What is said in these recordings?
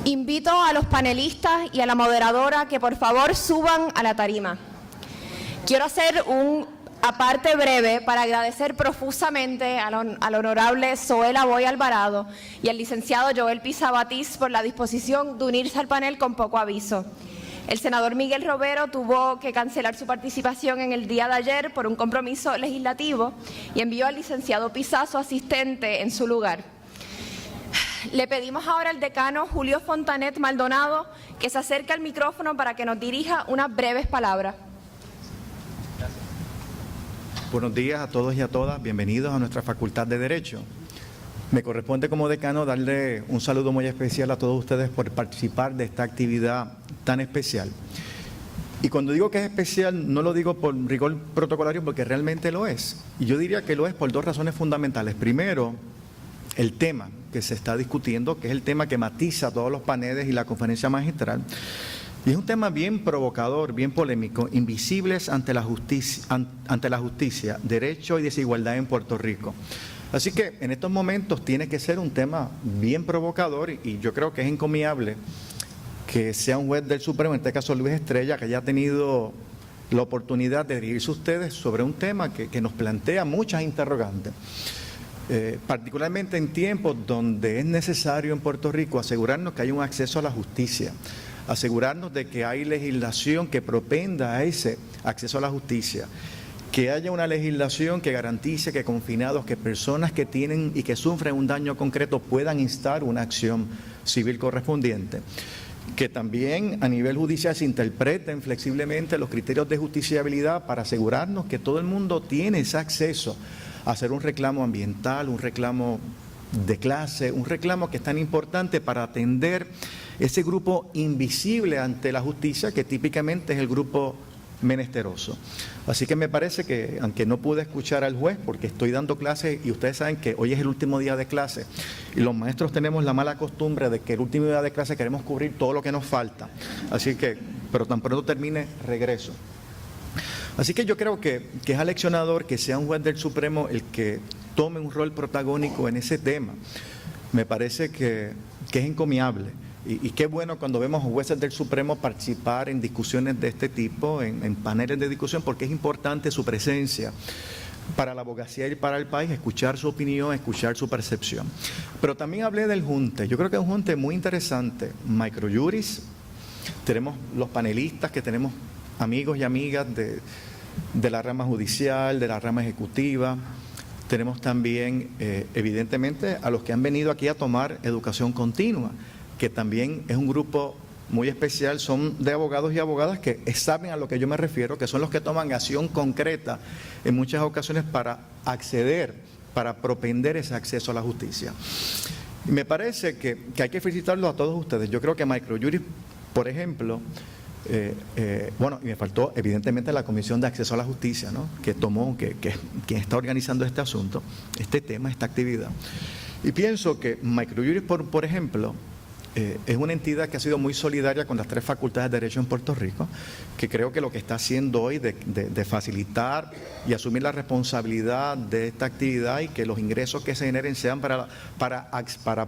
Invito a los panelistas y a la moderadora que por favor suban a la tarima. Quiero hacer un aparte breve para agradecer profusamente al honorable Zoela Boy Alvarado y al licenciado Joel Pisa Batiz por la disposición de unirse al panel con poco aviso. El senador Miguel Romero tuvo que cancelar su participación en el día de ayer por un compromiso legislativo y envió al licenciado Pisa, su asistente, en su lugar. Le pedimos ahora al decano Julio Fontanet Maldonado que se acerque al micrófono para que nos dirija unas breves palabras. Buenos días a todos y a todas, bienvenidos a nuestra Facultad de Derecho. Me corresponde como decano darle un saludo muy especial a todos ustedes por participar de esta actividad tan especial. Y cuando digo que es especial, no lo digo por rigor protocolario, porque realmente lo es. Y yo diría que lo es por dos razones fundamentales. Primero, el tema que se está discutiendo, que es el tema que matiza todos los paneles y la conferencia magistral. Y es un tema bien provocador, bien polémico, invisibles ante la justicia, derecho y desigualdad en Puerto Rico. Así que en estos momentos tiene que ser un tema bien provocador y yo creo que es encomiable que sea un juez del Supremo, en este caso Luis Estrella, que haya tenido la oportunidad de dirigirse a ustedes sobre un tema que nos plantea muchas interrogantes. Particularmente en tiempos donde es necesario en Puerto Rico asegurarnos que hay un acceso a la justicia, asegurarnos de que hay legislación que propenda a ese acceso a la justicia, que haya una legislación que garantice que confinados, que personas que tienen y que sufren un daño concreto puedan instar una acción civil correspondiente, que también a nivel judicial se interpreten flexiblemente los criterios de justiciabilidad para asegurarnos que todo el mundo tiene ese acceso a hacer un reclamo ambiental, un reclamo de clase, un reclamo que es tan importante para atender ese grupo invisible ante la justicia que típicamente es el grupo menesteroso. Así que me parece que, aunque no pude escuchar al juez porque estoy dando clases y ustedes saben que hoy es el último día de clase y los maestros tenemos la mala costumbre de que el último día de clase queremos cubrir todo lo que nos falta. Así que, pero tan pronto termine, regreso. Así que yo creo que es aleccionador que sea un juez del Supremo el que tome un rol protagónico en ese tema. Me parece que es encomiable. Y qué bueno cuando vemos jueces del Supremo participar en discusiones de este tipo, en paneles de discusión, porque es importante su presencia para la abogacía y para el país, escuchar su opinión, escuchar su percepción. Pero también hablé del junte. Yo creo que es un junte muy interesante. Microjuris, tenemos los panelistas que tenemos amigos y amigas de la rama judicial, de la rama ejecutiva. Tenemos también, evidentemente, a los que han venido aquí a tomar educación continua, que también es un grupo muy especial, son de abogados y abogadas que saben a lo que yo me refiero, que son los que toman acción concreta en muchas ocasiones para acceder, para propender ese acceso a la justicia. Me parece que hay que felicitarlos a todos ustedes. Yo creo que Microjuris, por ejemplo, bueno, y me faltó evidentemente la Comisión de Acceso a la Justicia, ¿no? que quien está organizando este asunto, este tema, esta actividad. Y pienso que Microjuris, por ejemplo, es una entidad que ha sido muy solidaria con las tres facultades de Derecho en Puerto Rico, que creo que lo que está haciendo hoy de facilitar y asumir la responsabilidad de esta actividad y que los ingresos que se generen sean para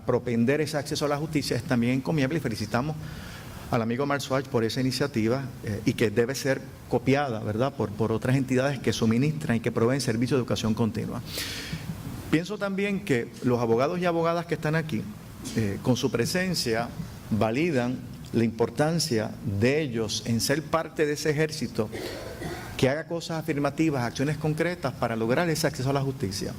propender ese acceso a la justicia es también encomiable y felicitamos al amigo Mark Swatch por esa iniciativa y que debe ser copiada, ¿verdad?, por otras entidades que suministran y que proveen servicios de educación continua. Pienso también que los abogados y abogadas que están aquí, con su presencia, validan la importancia de ellos en ser parte de ese ejército que haga cosas afirmativas, acciones concretas para lograr ese acceso a la justicia.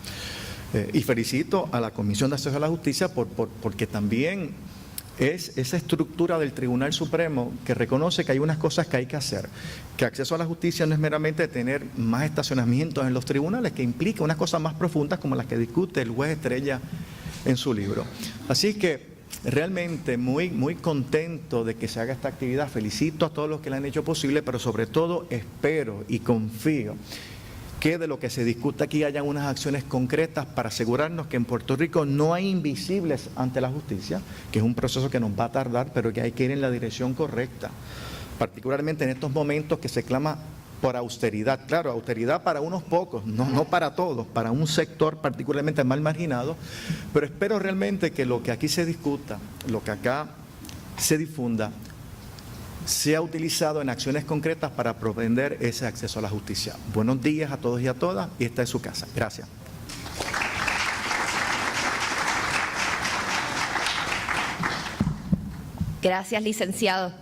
Y felicito a la Comisión de Acceso a la Justicia porque también es esa estructura del Tribunal Supremo que reconoce que hay unas cosas que hay que hacer, que acceso a la justicia no es meramente tener más estacionamientos en los tribunales, que implica unas cosas más profundas como las que discute el juez Estrella en su libro. Así que realmente muy contento de que se haga esta actividad. Felicito a todos los que la han hecho posible, pero sobre todo espero y confío que de lo que se discuta aquí hayan unas acciones concretas para asegurarnos que en Puerto Rico no hay invisibles ante la justicia, que es un proceso que nos va a tardar, pero que hay que ir en la dirección correcta, particularmente en estos momentos que se clama por austeridad. Claro, austeridad para unos pocos, no para todos, para un sector particularmente mal marginado, pero espero realmente que lo que aquí se discuta, lo que acá se difunda, sea utilizado en acciones concretas para propender ese acceso a la justicia. Buenos días a todos y a todas, y esta es su casa. Gracias. Gracias, licenciado.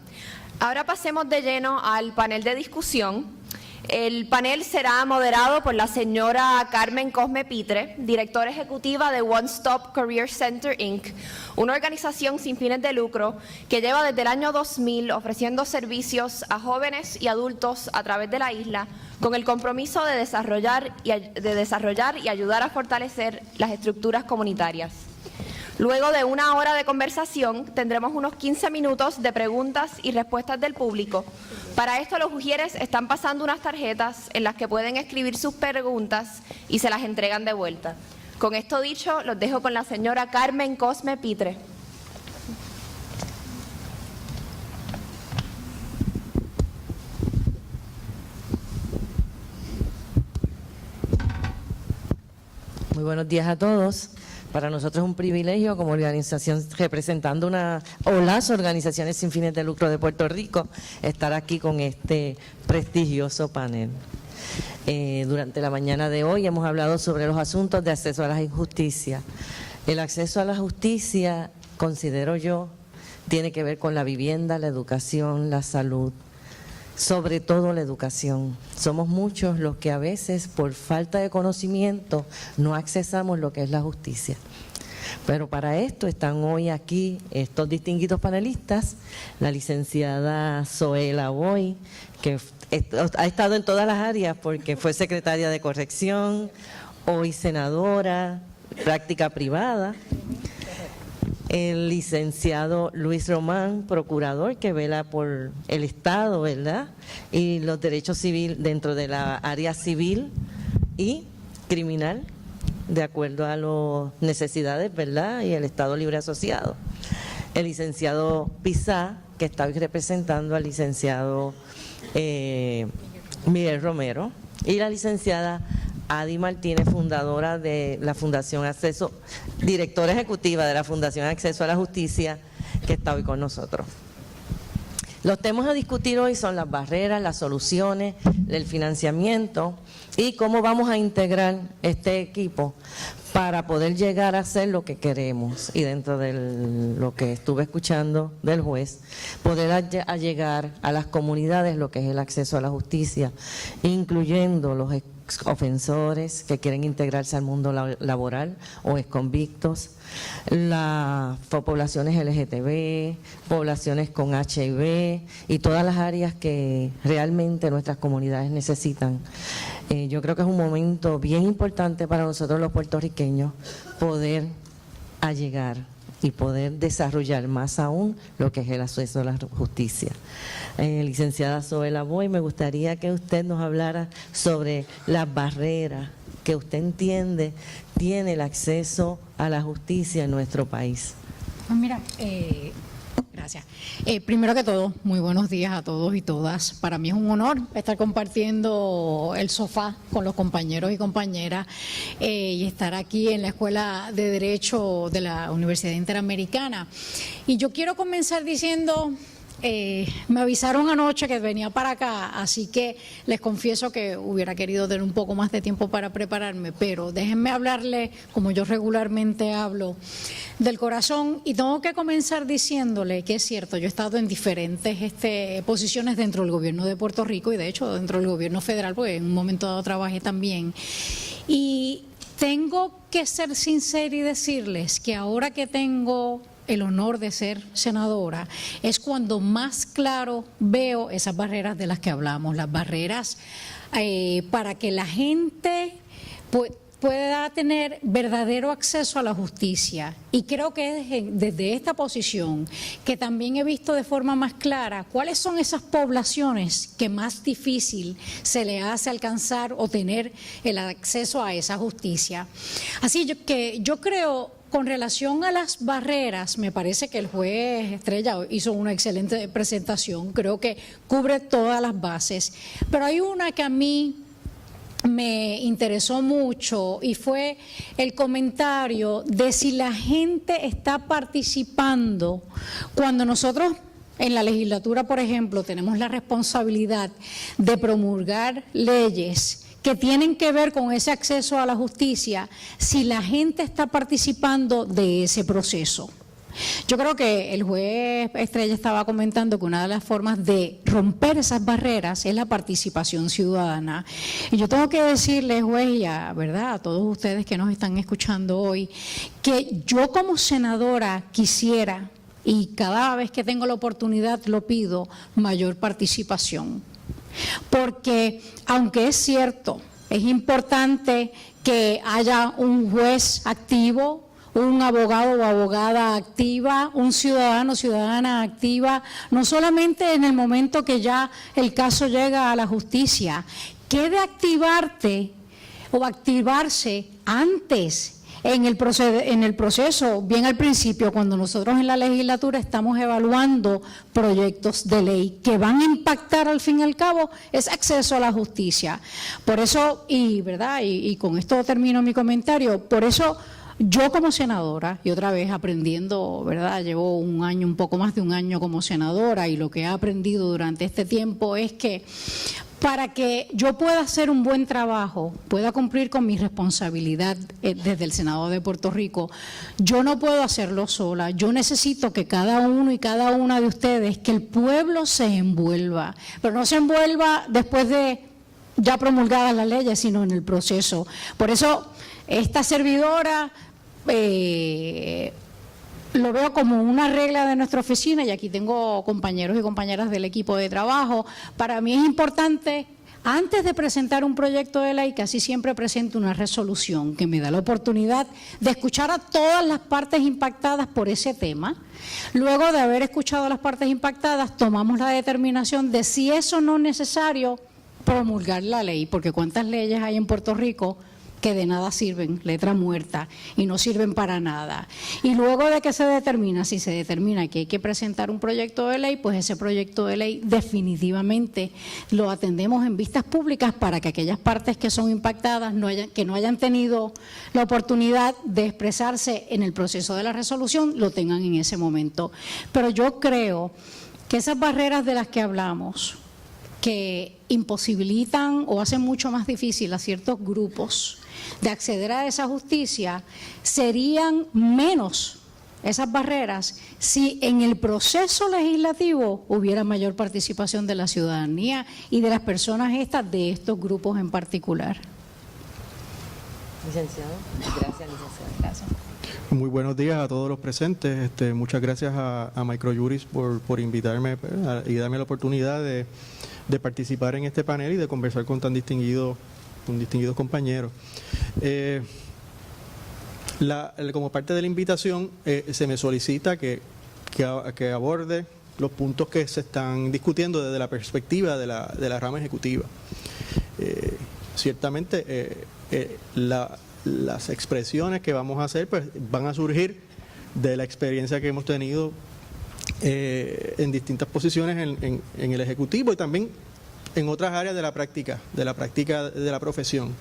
Ahora pasemos de lleno al panel de discusión. El panel será moderado por la señora Carmen Cosme Pitre, directora ejecutiva de One Stop Career Center, Inc., una organización sin fines de lucro que lleva desde el año 2000 ofreciendo servicios a jóvenes y adultos a través de la isla con el compromiso de desarrollar y ayudar a fortalecer las estructuras comunitarias. Luego de una hora de conversación, tendremos unos 15 minutos de preguntas y respuestas del público. Para esto, los ujieres están pasando unas tarjetas en las que pueden escribir sus preguntas y se las entregan de vuelta. Con esto dicho, los dejo con la señora Carmen Cosme Pitre. Muy buenos días a todos. Para nosotros es un privilegio como organización representando una o las organizaciones sin fines de lucro de Puerto Rico estar aquí con este prestigioso panel. Durante la mañana de hoy hemos hablado sobre los asuntos de acceso a la justicia. El acceso a la justicia, considero yo, tiene que ver con la vivienda, la educación, la salud, sobre todo la educación. Somos muchos los que a veces por falta de conocimiento no accesamos lo que es la justicia. Pero para esto están hoy aquí estos distinguidos panelistas, la licenciada Zoela Boy, que ha estado en todas las áreas porque fue secretaria de corrección, hoy senadora, práctica privada. El licenciado Luis Román, procurador, que vela por el Estado, ¿verdad? Y los derechos civiles dentro de la área civil y criminal, de acuerdo a las necesidades, ¿verdad? Y el Estado Libre Asociado. El licenciado Pizá, que está hoy representando al licenciado Miguel Romero. Y la licenciada Adi Martínez, fundadora de la Fundación Acceso, directora ejecutiva de la Fundación Acceso a la Justicia, que está hoy con nosotros. Los temas a discutir hoy son las barreras, las soluciones, el financiamiento y cómo vamos a integrar este equipo para poder llegar a hacer lo que queremos. Y dentro de lo que estuve escuchando del juez, poder llegar a las comunidades lo que es el acceso a la justicia, incluyendo los ofensores que quieren integrarse al mundo laboral o exconvictos, las poblaciones LGTB, poblaciones con HIV y todas las áreas que realmente nuestras comunidades necesitan. Yo creo que es un momento bien importante para nosotros los puertorriqueños poder allegar y poder desarrollar más aún lo que es el acceso a la justicia. Licenciada Zoela Boy, me gustaría que usted nos hablara sobre las barreras que usted entiende tiene el acceso a la justicia en nuestro país. Pues mira, gracias. Primero que todo, muy buenos días a todos y todas. Para mí es un honor estar compartiendo el sofá con los compañeros y compañeras y estar aquí en la Escuela de Derecho de la Universidad Interamericana. Y yo quiero comenzar diciendo... me avisaron anoche que venía para acá, así que les confieso que hubiera querido tener un poco más de tiempo para prepararme, pero déjenme hablarle, como yo regularmente hablo, del corazón, y tengo que comenzar diciéndole que es cierto, yo he estado en diferentes posiciones dentro del gobierno de Puerto Rico y de hecho dentro del gobierno federal, porque en un momento dado trabajé también, y tengo que ser sincera y decirles que ahora que tengo el honor de ser senadora, es cuando más claro veo esas barreras de las que hablamos, las barreras para que la gente pueda tener verdadero acceso a la justicia. Y creo que es desde esta posición que también he visto de forma más clara cuáles son esas poblaciones que más difícil se le hace alcanzar o tener el acceso a esa justicia. Así que yo creo... Con relación a las barreras, me parece que el juez Estrella hizo una excelente presentación, creo que cubre todas las bases, pero hay una que a mí me interesó mucho y fue el comentario de si la gente está participando cuando nosotros en la legislatura, por ejemplo, tenemos la responsabilidad de promulgar leyes que tienen que ver con ese acceso a la justicia, si la gente está participando de ese proceso. Yo creo que el juez Estrella estaba comentando que una de las formas de romper esas barreras es la participación ciudadana. Y yo tengo que decirle, juez, y a todos ustedes que nos están escuchando hoy, que yo como senadora quisiera, y cada vez que tengo la oportunidad lo pido, mayor participación. Porque aunque es cierto, es importante que haya un juez activo, un abogado o abogada activa, un ciudadano o ciudadana activa, no solamente en el momento que ya el caso llega a la justicia, que de activarte o activarse antes en el proceso, bien al principio, cuando nosotros en la legislatura estamos evaluando proyectos de ley que van a impactar al fin y al cabo ese acceso a la justicia. Por eso, y con esto termino mi comentario, por eso yo como senadora, y otra vez aprendiendo, llevo un poco más de un año como senadora, y lo que he aprendido durante este tiempo es que para que yo pueda hacer un buen trabajo, pueda cumplir con mi responsabilidad desde el Senado de Puerto Rico, yo no puedo hacerlo sola. Yo necesito que cada uno y cada una de ustedes, que el pueblo se envuelva, pero no se envuelva después de ya promulgadas las leyes, sino en el proceso. Por eso, esta servidora lo veo como una regla de nuestra oficina, y aquí tengo compañeros y compañeras del equipo de trabajo. Para mí es importante, antes de presentar un proyecto de ley, casi siempre presento una resolución que me da la oportunidad de escuchar a todas las partes impactadas por ese tema. Luego de haber escuchado a las partes impactadas, tomamos la determinación de si eso no es necesario, promulgar la ley, porque cuántas leyes hay en Puerto Rico que de nada sirven, letra muerta, y no sirven para nada. Y luego de que se determina, si se determina que hay que presentar un proyecto de ley, pues ese proyecto de ley definitivamente lo atendemos en vistas públicas para que aquellas partes que son impactadas, que no hayan tenido la oportunidad de expresarse en el proceso de la resolución, lo tengan en ese momento. Pero yo creo que esas barreras de las que hablamos, que imposibilitan o hacen mucho más difícil a ciertos grupos de acceder a esa justicia, serían menos esas barreras si en el proceso legislativo hubiera mayor participación de la ciudadanía y de las personas de estos grupos en particular. Licenciado. Gracias, licenciado. Gracias. Muy buenos días a todos los presentes. Muchas gracias a Microjuris por invitarme y darme la oportunidad de participar en este panel y de conversar con distinguidos compañeros. Como parte de la invitación, se me solicita que aborde los puntos que se están discutiendo desde la perspectiva de la rama ejecutiva. Ciertamente, las expresiones que vamos a hacer pues van a surgir de la experiencia que hemos tenido en distintas posiciones en el Ejecutivo y también en otras áreas de la práctica de la profesión.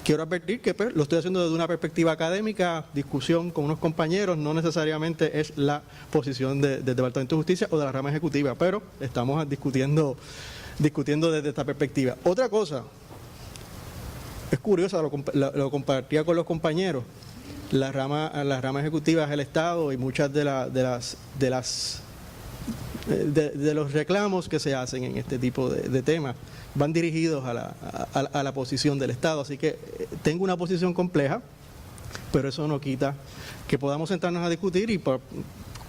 Quiero advertir que pues, lo estoy haciendo desde una perspectiva académica, discusión con unos compañeros, no necesariamente es la posición del Departamento de Justicia o de la rama ejecutiva, pero estamos discutiendo desde esta perspectiva. Otra cosa, es curiosa, lo compartía con los compañeros, la rama ejecutiva es el Estado y muchas de los reclamos que se hacen en este tipo de temas van dirigidos a la posición del Estado. Así que tengo una posición compleja, pero eso no quita que podamos sentarnos a discutir y,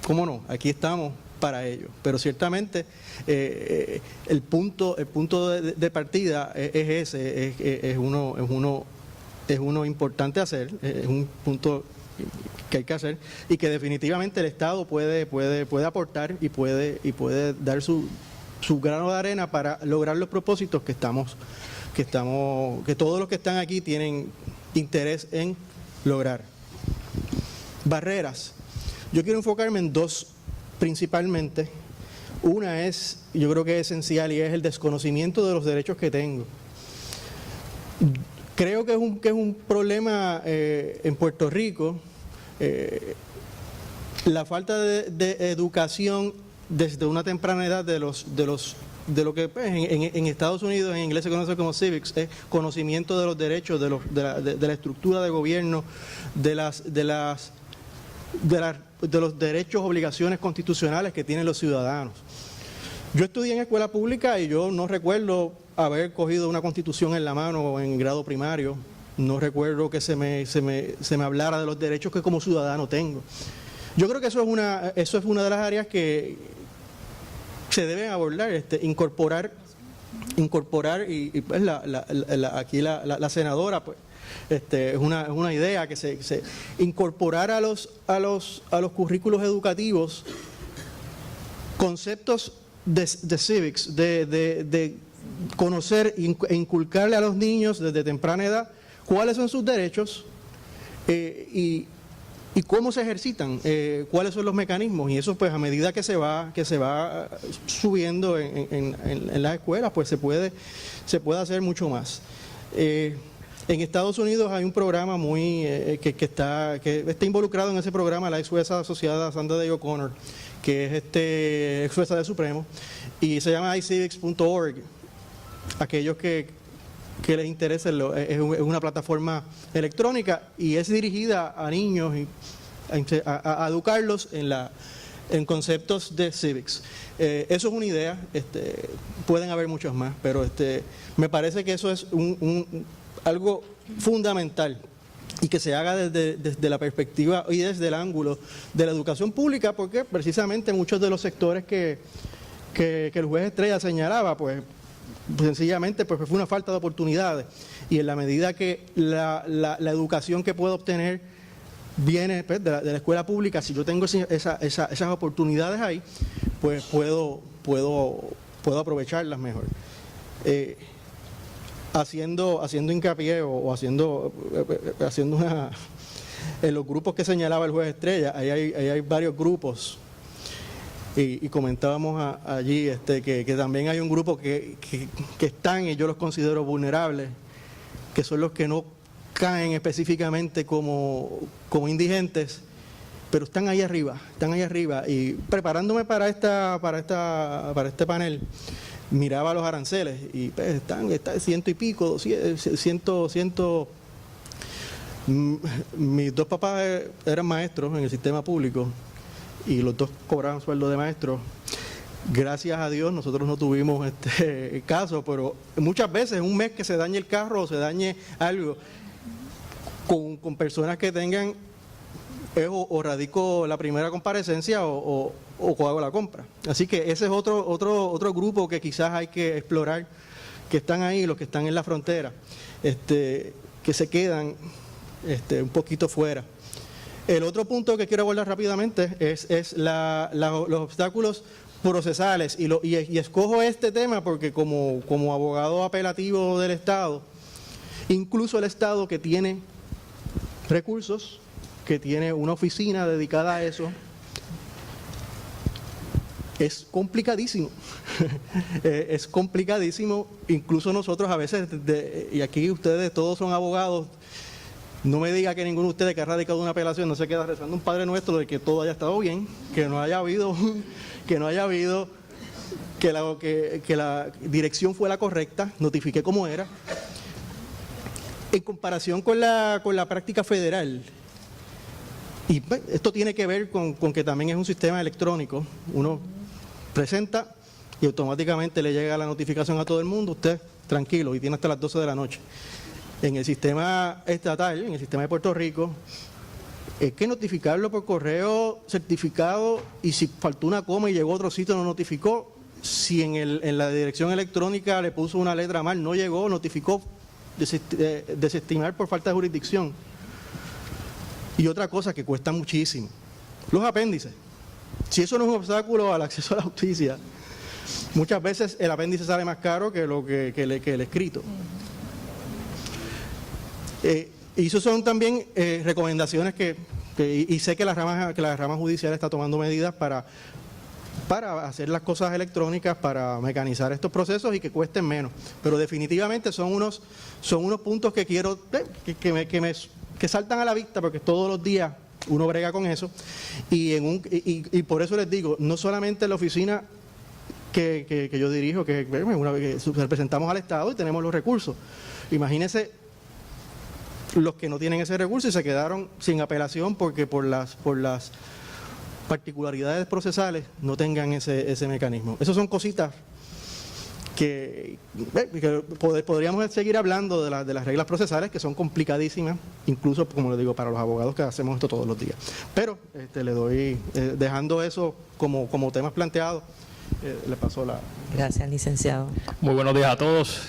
cómo no, aquí estamos para ello. Pero ciertamente el punto de partida es ese, es uno importante hacer, es un punto que hay que hacer y que definitivamente el Estado puede aportar y puede dar su grano de arena para lograr los propósitos que todos los que están aquí tienen interés en lograr. Barreras. Yo quiero enfocarme en dos principalmente. Una es, yo creo que es esencial, y es el desconocimiento de los derechos que tengo. Creo que es un problema en Puerto Rico, la falta de educación desde una temprana edad de lo que pues, en Estados Unidos en inglés se conoce como civics, es conocimiento de los derechos, de la estructura de gobierno, de los derechos, obligaciones constitucionales que tienen los ciudadanos. Yo estudié en escuela pública y yo no recuerdo haber cogido una constitución en la mano en grado primario, no recuerdo que se me hablara de los derechos que como ciudadano tengo. Yo creo que eso es una de las áreas que se deben abordar, incorporar y pues aquí la senadora pues es una idea que se incorporar a los currículos educativos conceptos de civics, de conocer e inculcarle a los niños desde temprana edad cuáles son sus derechos y cómo se ejercitan, cuáles son los mecanismos, y eso pues a medida que se va subiendo en las escuelas pues se puede hacer mucho más. En Estados Unidos hay un programa que está involucrado en ese programa la ex jueza asociada Sandra Day O'Connor, que es ex jueza del Supremo, y se llama iCivics.org. Aquellos que les interese, es una plataforma electrónica y es dirigida a niños y a educarlos en conceptos de civics. Eso es una idea, pueden haber muchas más, pero me parece que eso es algo fundamental y que se haga desde la perspectiva y desde el ángulo de la educación pública, porque precisamente muchos de los sectores que el juez Estrella señalaba, pues sencillamente pues fue una falta de oportunidades, y en la medida que la educación que puedo obtener viene pues, de la escuela pública, si yo tengo esas oportunidades ahí, pues puedo aprovecharlas mejor. Haciendo hincapié o haciendo en los grupos que señalaba el juez Estrella, ahí hay varios grupos. Y comentábamos allí que también hay un grupo que están, y yo los considero vulnerables, que son los que no caen específicamente como indigentes, pero están ahí arriba. Y preparándome para este panel, miraba los aranceles y pues, están 100 y pico, 200. Mis dos papás eran maestros en el sistema público y los dos cobraban sueldo de maestro. Gracias a Dios nosotros no tuvimos caso, pero muchas veces un mes que se dañe el carro o se dañe algo con personas que tengan o radico la primera comparecencia o hago la compra. Así que ese es otro grupo que quizás hay que explorar, que están ahí, los que están en la frontera, que se quedan un poquito fuera. El otro punto que quiero abordar rápidamente es los obstáculos procesales, y escojo este tema porque como abogado apelativo del Estado, incluso el Estado que tiene recursos, que tiene una oficina dedicada a eso, es complicadísimo. Es complicadísimo, incluso nosotros a veces, y aquí ustedes todos son abogados, no me diga que ninguno de ustedes que ha radicado una apelación no se queda rezando un Padre Nuestro de que todo haya estado bien, que no haya habido que la dirección fue la correcta, notifiqué cómo era. En comparación con la práctica federal, y esto tiene que ver con que también es un sistema electrónico, uno presenta y automáticamente le llega la notificación a todo el mundo, usted tranquilo, y tiene hasta las 12 de la noche. En el sistema estatal, en el sistema de Puerto Rico, es que notificarlo por correo certificado, y si faltó una coma y llegó a otro sitio no notificó, si en la dirección electrónica le puso una letra mal, no llegó, notificó, desestimar por falta de jurisdicción. Y otra cosa que cuesta muchísimo, los apéndices. Si eso no es un obstáculo al acceso a la justicia, muchas veces el apéndice sale más caro que el escrito. Y eso son también recomendaciones y sé que la rama judicial está tomando medidas para para hacer las cosas electrónicas, para mecanizar estos procesos y que cuesten menos. Pero definitivamente son unos puntos que quiero que saltan a la vista, porque todos los días uno brega con eso. Y por eso les digo, no solamente la oficina que yo dirijo, que representamos al Estado y tenemos los recursos. Imagínense los que no tienen ese recurso y se quedaron sin apelación porque por las particularidades procesales no tengan ese mecanismo. Esas son cositas que podríamos seguir hablando de las reglas procesales, que son complicadísimas, incluso, como les digo, para los abogados que hacemos esto todos los días. Pero le doy, dejando eso como temas planteados, le paso la... Gracias, licenciado. Muy buenos días a todos.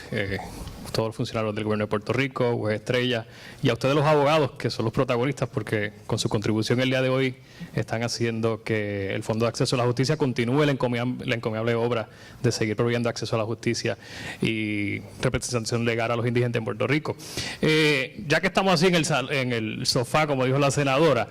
Todos los funcionarios del Gobierno de Puerto Rico, Juez Estrella, y a ustedes los abogados, que son los protagonistas, porque con su contribución el día de hoy están haciendo que el Fondo de Acceso a la Justicia continúe la encomiable obra de seguir proveyendo acceso a la justicia y representación legal a los indigentes en Puerto Rico. Ya que estamos así en el sofá, como dijo la senadora,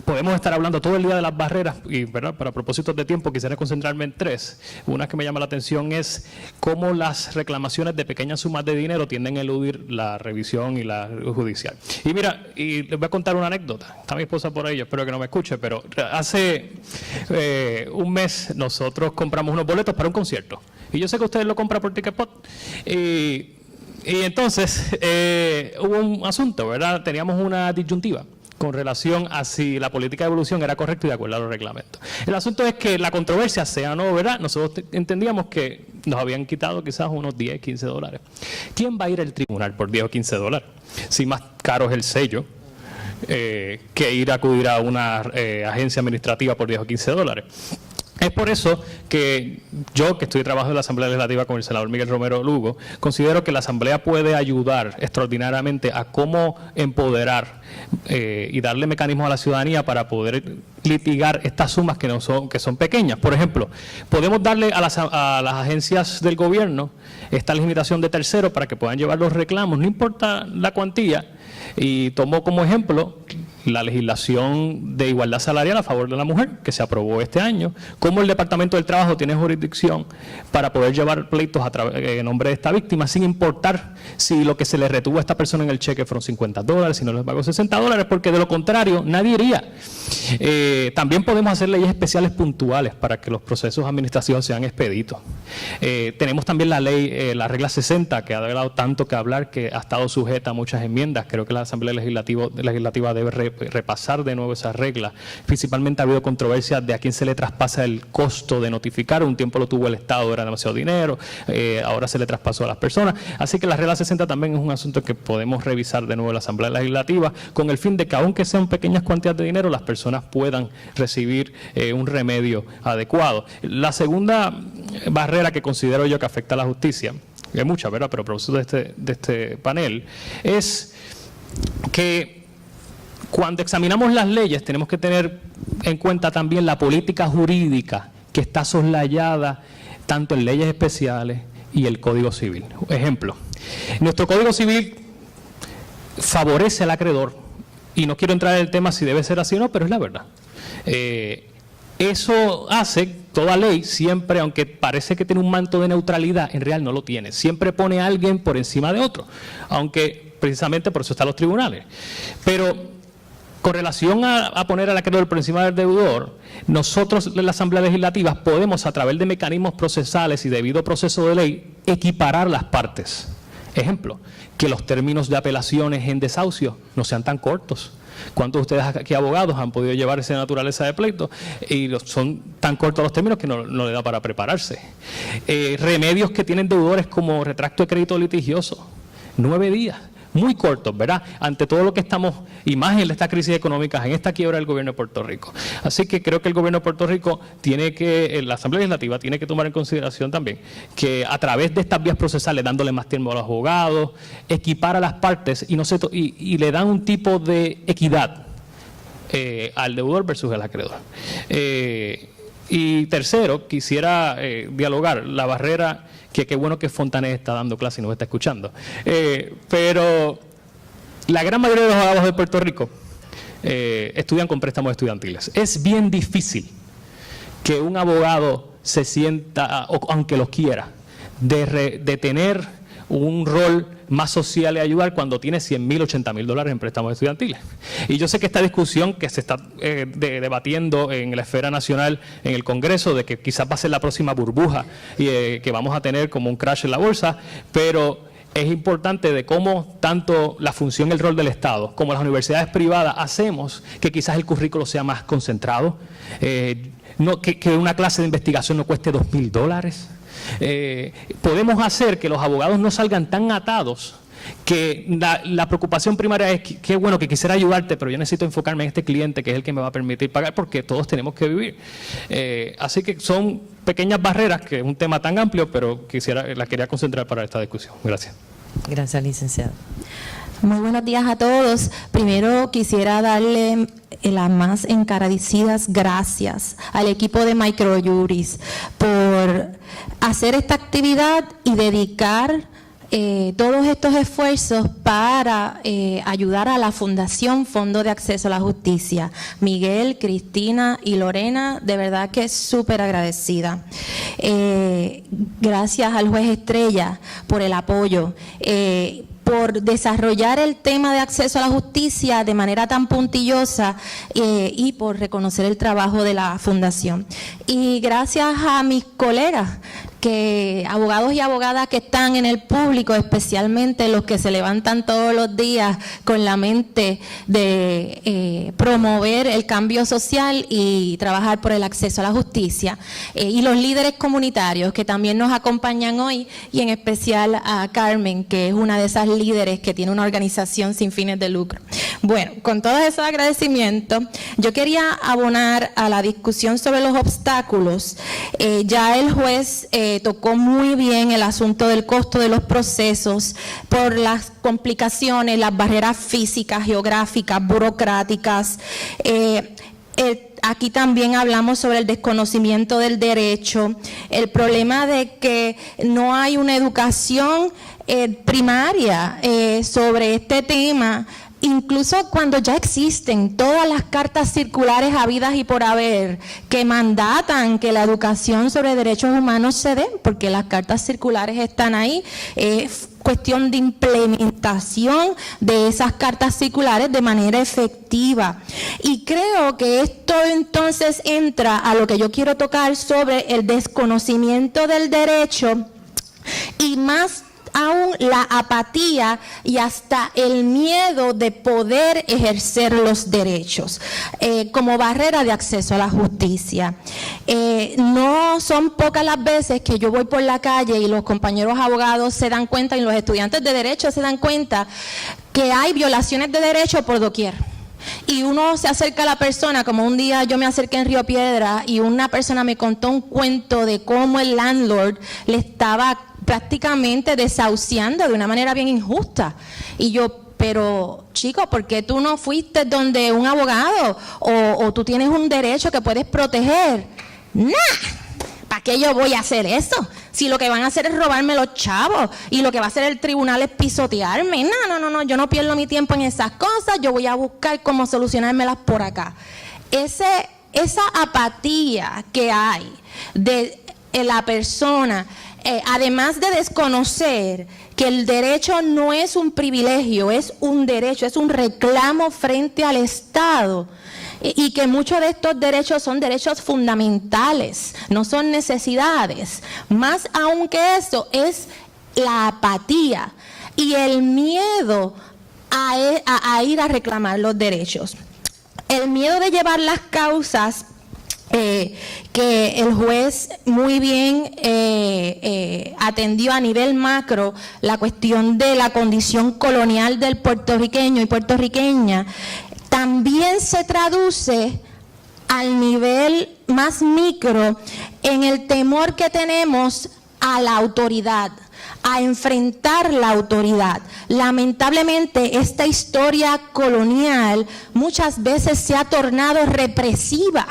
podemos estar hablando todo el día de las barreras y, ¿verdad?, para propósitos de tiempo quisiera concentrarme en tres. Una que me llama la atención es cómo las reclamaciones de pequeñas sumas de dinero tienden a eludir la revisión y la judicial. Y mira, y les voy a contar una anécdota. Está mi esposa por ahí, espero que no me escuche, pero hace un mes nosotros compramos unos boletos para un concierto. Y yo sé que ustedes lo compran por Ticketpot. Y entonces hubo un asunto, ¿verdad? Teníamos una disyuntiva con relación a si la política de evolución era correcta y de acuerdo a los reglamentos. El asunto es que la controversia, sea o no, ¿verdad?, nosotros entendíamos que nos habían quitado quizás unos 10, 15 dólares. ¿Quién va a ir al tribunal por 10 o 15 dólares? Si más caro es el sello que ir a acudir a una agencia administrativa por 10 o 15 dólares. Es por eso que yo, que estoy trabajando en la Asamblea Legislativa con el senador Miguel Romero Lugo, considero que la Asamblea puede ayudar extraordinariamente a cómo empoderar y darle mecanismos a la ciudadanía para poder litigar estas sumas que son pequeñas. Por ejemplo, podemos darle a las agencias del gobierno esta limitación de terceros para que puedan llevar los reclamos, no importa la cuantía, y tomo como ejemplo la legislación de igualdad salarial a favor de la mujer que se aprobó este año, cómo el Departamento del Trabajo tiene jurisdicción para poder llevar pleitos en nombre de esta víctima sin importar si lo que se le retuvo a esta persona en el cheque fueron 50 dólares, si no les pagó 60 dólares, porque de lo contrario nadie iría. También podemos hacer leyes especiales puntuales para que los procesos de administración sean expeditos. Tenemos también la ley, la regla 60, que ha dado tanto que hablar, que ha estado sujeta a muchas enmiendas. Creo que la Asamblea Legislativa debe repasar de nuevo esas reglas. Principalmente ha habido controversias de a quién se le traspasa el costo de notificar. Un tiempo lo tuvo el Estado, era demasiado dinero, ahora se le traspasó a las personas. Así que la regla 60 también es un asunto que podemos revisar de nuevo en la Asamblea Legislativa, con el fin de que, aunque sean pequeñas cantidades de dinero, las personas puedan recibir un remedio adecuado. La segunda barrera que considero yo que afecta a la justicia, hay muchas, ¿verdad?, pero a propósito de este panel, es que cuando examinamos las leyes tenemos que tener en cuenta también la política jurídica que está soslayada tanto en leyes especiales y el Código Civil. Ejemplo, nuestro Código Civil favorece al acreedor, y no quiero entrar en el tema si debe ser así o no, pero es la verdad. Eso hace, toda ley siempre, aunque parece que tiene un manto de neutralidad, en realidad no lo tiene. Siempre pone a alguien por encima de otro, aunque precisamente por eso están los tribunales. Pero con relación a poner al acreedor por encima del deudor, nosotros en la Asamblea Legislativa podemos, a través de mecanismos procesales y debido proceso de ley, equiparar las partes. Ejemplo, que los términos de apelaciones en desahucio no sean tan cortos. ¿Cuántos de ustedes aquí abogados han podido llevar esa naturaleza de pleito? Y son tan cortos los términos que no le da para prepararse. Remedios que tienen deudores como retracto de crédito litigioso, 9 días. Muy cortos, ¿verdad?, ante todo lo que estamos, y más en esta crisis económica, en esta quiebra del gobierno de Puerto Rico. Así que creo que el gobierno de Puerto Rico la Asamblea Legislativa tiene que tomar en consideración también que a través de estas vías procesales, dándole más tiempo a los abogados, equipar a las partes y le dan un tipo de equidad al deudor versus el acreedor. Y tercero, quisiera dialogar la barrera, que qué bueno que Fontanet está dando clase y nos está escuchando. Pero la gran mayoría de los abogados de Puerto Rico estudian con préstamos estudiantiles. Es bien difícil que un abogado se sienta, o aunque lo quiera, de tener un rol más social y ayudar cuando tiene $100,000, $80,000 en préstamos estudiantiles. Y yo sé que esta discusión que se está debatiendo en la esfera nacional, en el Congreso, de que quizás va a ser la próxima burbuja y que vamos a tener como un crash en la bolsa, pero es importante de cómo tanto la función y el rol del Estado como las universidades privadas hacemos que quizás el currículo sea más concentrado, que una clase de investigación no cueste $2,000. Podemos hacer que los abogados no salgan tan atados, que la preocupación primaria es que bueno, que quisiera ayudarte, pero yo necesito enfocarme en este cliente que es el que me va a permitir pagar, porque todos tenemos que vivir. Así que son pequeñas barreras, que es un tema tan amplio, pero la quería concentrar para esta discusión. Gracias. Gracias, licenciado. Muy buenos días a todos. Primero quisiera darle las más encaradicidas gracias al equipo de Microjuris por hacer esta actividad y dedicar todos estos esfuerzos para ayudar a la Fundación Fondo de Acceso a la Justicia. Miguel, Cristina y Lorena, de verdad que súper agradecida. Gracias al juez Estrella por el apoyo. Por desarrollar el tema de acceso a la justicia de manera tan puntillosa y por reconocer el trabajo de la Fundación. Y gracias a mis colegas, abogados y abogadas que están en el público, especialmente los que se levantan todos los días con la mente de promover el cambio social y trabajar por el acceso a la justicia, y los líderes comunitarios que también nos acompañan hoy, y en especial a Carmen, que es una de esas líderes que tiene una organización sin fines de lucro. Bueno, con todos esos agradecimientos, yo quería abonar a la discusión sobre los obstáculos. Ya el juez tocó muy bien el asunto del costo de los procesos por las complicaciones, las barreras físicas, geográficas, burocráticas. Aquí también hablamos sobre el desconocimiento del derecho, el problema de que no hay una educación primaria sobre este tema. Incluso cuando ya existen todas las cartas circulares habidas y por haber que mandatan que la educación sobre derechos humanos se dé, porque las cartas circulares están ahí, es cuestión de implementación de esas cartas circulares de manera efectiva. Y creo que esto entonces entra a lo que yo quiero tocar sobre el desconocimiento del derecho y más aún la apatía y hasta el miedo de poder ejercer los derechos como barrera de acceso a la justicia. No son pocas las veces que yo voy por la calle y los compañeros abogados se dan cuenta y los estudiantes de derecho se dan cuenta que hay violaciones de derecho por doquier. Y uno se acerca a la persona, como un día yo me acerqué en Río Piedra y una persona me contó un cuento de cómo el landlord le estaba prácticamente desahuciando de una manera bien injusta. Y yo, pero chico, ¿por qué tú no fuiste donde un abogado? O tú tienes un derecho que puedes proteger. ¡Nah! ¿Para qué yo voy a hacer eso? Si lo que van a hacer es robarme los chavos y lo que va a hacer el tribunal es pisotearme. No, yo no pierdo mi tiempo en esas cosas, yo voy a buscar cómo solucionármelas por acá. Esa apatía que hay de la persona, además de desconocer que el derecho no es un privilegio, es un derecho, es un reclamo frente al Estado, y que muchos de estos derechos son derechos fundamentales, no son necesidades. Más aún que eso es la apatía y el miedo a ir a reclamar los derechos. El miedo de llevar las causas que el juez muy bien atendió a nivel macro, la cuestión de la condición colonial del puertorriqueño y puertorriqueña, también se traduce al nivel más micro en el temor que tenemos a la autoridad, a enfrentar la autoridad. Lamentablemente, esta historia colonial muchas veces se ha tornado represiva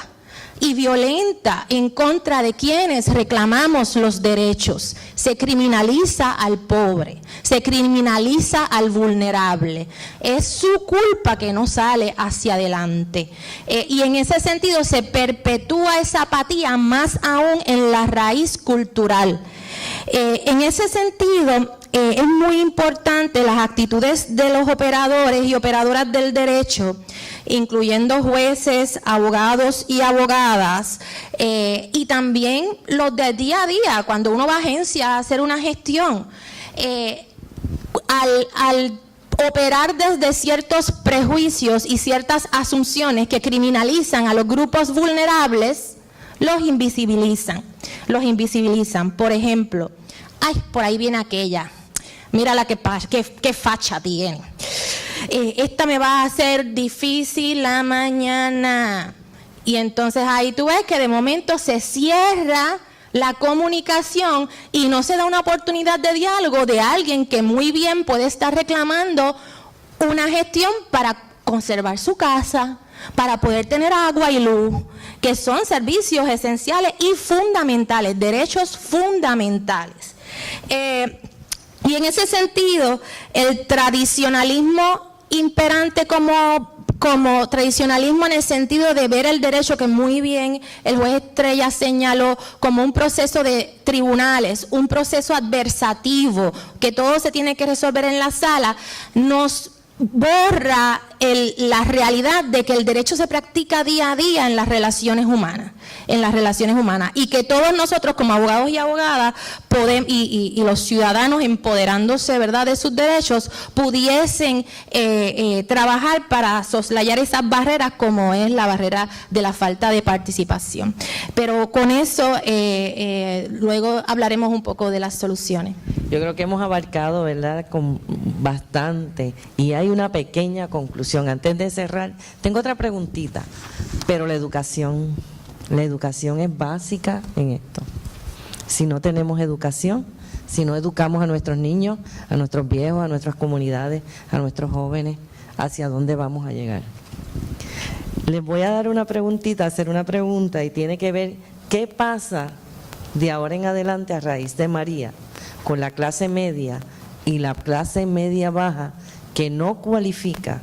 y violenta en contra de quienes reclamamos los derechos. Se criminaliza al pobre, se criminaliza al vulnerable. Es su culpa que no sale hacia adelante. Y en ese sentido se perpetúa esa apatía más aún en la raíz cultural. En ese sentido, es muy importante las actitudes de los operadores y operadoras del derecho, incluyendo jueces, abogados y abogadas, y también los del día a día, cuando uno va a agencia a hacer una gestión, al operar desde ciertos prejuicios y ciertas asunciones que criminalizan a los grupos vulnerables, los invisibilizan. Por ejemplo, ay, por ahí viene aquella, mira qué facha tiene. Esta me va a hacer difícil la mañana. Y entonces ahí tú ves que de momento se cierra la comunicación y no se da una oportunidad de diálogo de alguien que muy bien puede estar reclamando una gestión para conservar su casa, para poder tener agua y luz, que son servicios esenciales y fundamentales, derechos fundamentales. Y en ese sentido, el tradicionalismo imperante como tradicionalismo en el sentido de ver el derecho, que muy bien el juez Estrella señaló, como un proceso de tribunales, un proceso adversativo, que todo se tiene que resolver en la sala, nos borra la realidad de que el derecho se practica día a día en las relaciones humanas, y que todos nosotros como abogados y abogadas podemos, y los ciudadanos empoderándose, ¿verdad?, de sus derechos, pudiesen trabajar para soslayar esas barreras, como es la barrera de la falta de participación. Pero con eso luego hablaremos un poco de las soluciones. Yo creo que hemos abarcado, ¿verdad?, con bastante, y hay una pequeña conclusión. Antes de cerrar, tengo otra preguntita, pero la educación es básica en esto. Si no tenemos educación, si no educamos a nuestros niños, a nuestros viejos, a nuestras comunidades, a nuestros jóvenes, ¿hacia dónde vamos a llegar? Les voy a dar una preguntita, hacer una pregunta, y tiene que ver qué pasa de ahora en adelante a raíz de María con la clase media y la clase media baja, que no cualifica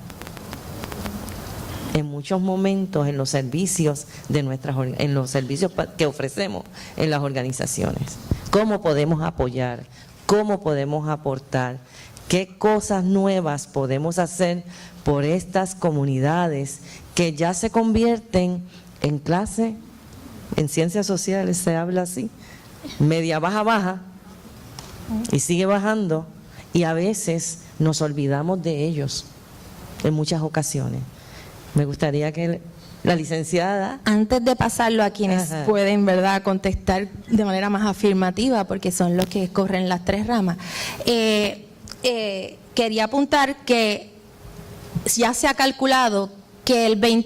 en muchos momentos en los servicios en los servicios que ofrecemos en las organizaciones. ¿Cómo podemos apoyar? ¿Cómo podemos aportar? ¿Qué cosas nuevas podemos hacer por estas comunidades que ya se convierten en clase, en ciencias sociales se habla así, media baja, y sigue bajando, y a veces nos olvidamos de ellos en muchas ocasiones? Me gustaría que la licenciada... Antes de pasarlo a quienes pueden, ¿verdad?, contestar de manera más afirmativa, porque son los que corren las tres ramas, quería apuntar que ya se ha calculado que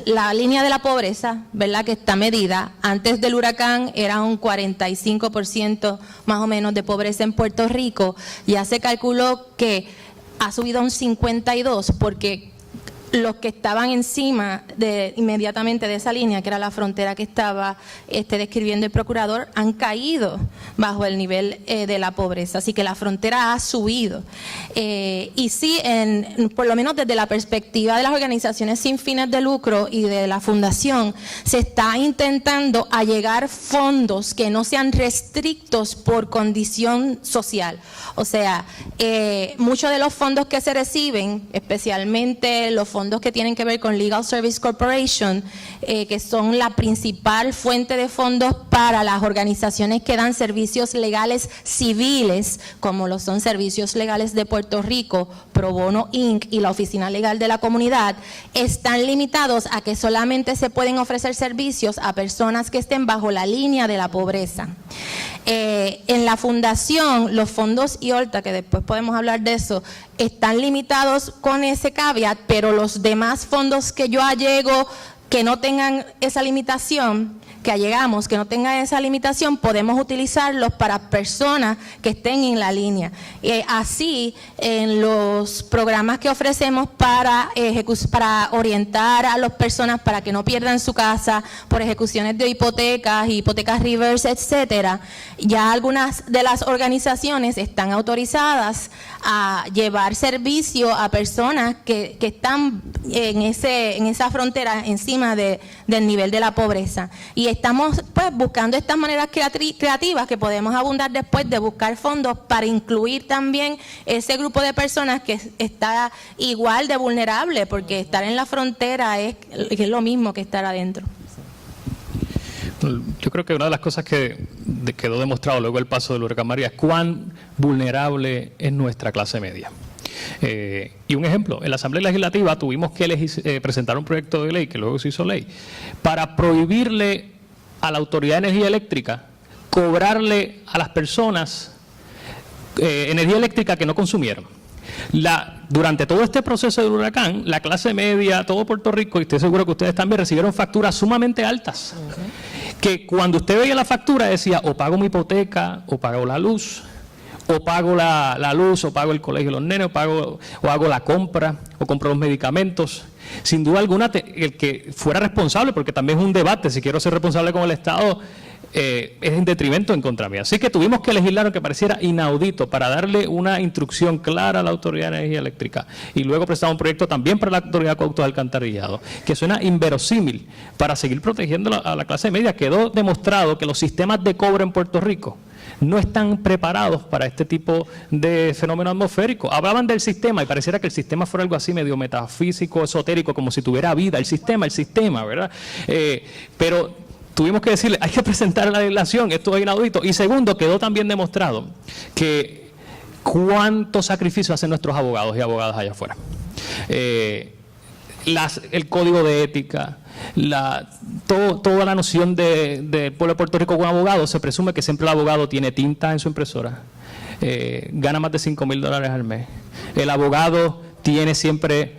la línea de la pobreza, ¿verdad?, que está medida, antes del huracán era un 45% más o menos de pobreza en Puerto Rico, ya se calculó que ha subido a un 52%, porque los que estaban encima inmediatamente de esa línea, que era la frontera que estaba describiendo el procurador, han caído bajo el nivel de la pobreza. Así que la frontera ha subido. Y sí, por lo menos desde la perspectiva de las organizaciones sin fines de lucro y de la fundación, se está intentando allegar fondos que no sean restrictos por condición social. O sea, muchos de los fondos que se reciben, especialmente los fondos que tienen que ver con Legal Service Corporation, que son la principal fuente de fondos para las organizaciones que dan servicios legales civiles, como lo son Servicios Legales de Puerto Rico, Pro Bono Inc. y la Oficina Legal de la Comunidad, están limitados a que solamente se pueden ofrecer servicios a personas que estén bajo la línea de la pobreza. En la fundación, los fondos IOLTA, que después podemos hablar de eso, están limitados con ese caveat, pero los demás fondos que yo allego que no tengan esa limitación que allegamos que no tengan esa limitación, podemos utilizarlos para personas que estén en la línea. Así, en los programas que ofrecemos para orientar a las personas para que no pierdan su casa por ejecuciones de hipotecas reverse, etcétera, ya algunas de las organizaciones están autorizadas a llevar servicio a personas que están en esa frontera encima del nivel de la pobreza. Y estamos pues buscando estas maneras creativas que podemos abundar después de buscar fondos para incluir también ese grupo de personas que está igual de vulnerable, porque estar en la frontera es lo mismo que estar adentro. Yo creo que una de las cosas que quedó demostrado luego del paso del huracán María es cuán vulnerable es nuestra clase media. Y un ejemplo, en la Asamblea Legislativa tuvimos que presentar un proyecto de ley, que luego se hizo ley, para prohibirle a la Autoridad de Energía Eléctrica cobrarle a las personas energía eléctrica que no consumieron. Durante todo este proceso del huracán, la clase media, todo Puerto Rico, y estoy seguro que ustedes también recibieron facturas sumamente altas, que cuando usted veía la factura decía, o pago mi hipoteca, o pago la luz, o pago la luz, o pago el colegio de los nenes, o hago la compra, o compro los medicamentos. Sin duda alguna, el que fuera responsable, porque también es un debate, si quiero ser responsable con el Estado, es en detrimento en contra mía. Así que tuvimos que legislar lo que pareciera inaudito para darle una instrucción clara a la Autoridad de Energía Eléctrica, y luego presentamos un proyecto también para la Autoridad de Acueductos de Alcantarillado, que suena inverosímil para seguir protegiendo a la clase media. Quedó demostrado que los sistemas de cobre en Puerto Rico no están preparados para este tipo de fenómeno atmosférico. Hablaban del sistema y pareciera que el sistema fuera algo así medio metafísico, esotérico, como si tuviera vida. El sistema, ¿verdad? Pero tuvimos que decirle, hay que presentar la legislación, esto es inaudito. Y segundo, quedó también demostrado que cuánto sacrificio hacen nuestros abogados y abogadas allá afuera. El código de ética, toda la noción del pueblo de Puerto Rico con abogado, se presume que siempre el abogado tiene tinta en su impresora, gana más de $5,000 al mes. El abogado tiene siempre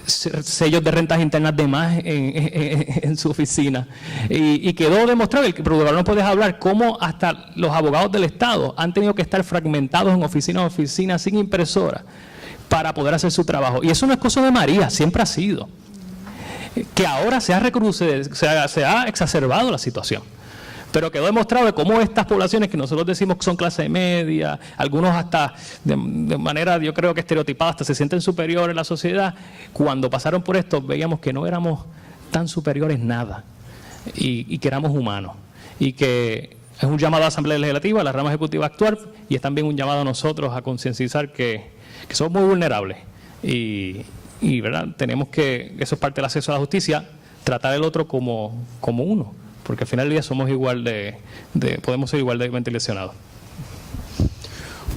sellos de rentas internas de más en su oficina. Y quedó demostrado, el procurador no puede hablar, cómo hasta los abogados del Estado han tenido que estar fragmentados en oficinas sin impresora para poder hacer su trabajo. Y eso no es cosa de María, siempre ha sido. Que ahora se ha exacerbado la situación. Pero quedó demostrado de cómo estas poblaciones que nosotros decimos que son clase media, algunos hasta de manera, yo creo que estereotipada, hasta se sienten superiores en la sociedad, cuando pasaron por esto veíamos que no éramos tan superiores nada, y que éramos humanos. Y que es un llamado a la Asamblea Legislativa, a la rama ejecutiva a actuar, y es también un llamado a nosotros a concienciar que somos muy vulnerables. Y ¿verdad? Tenemos que, eso es parte del acceso a la justicia, tratar al otro como uno. Porque al final del día somos podemos ser igualmente lesionados.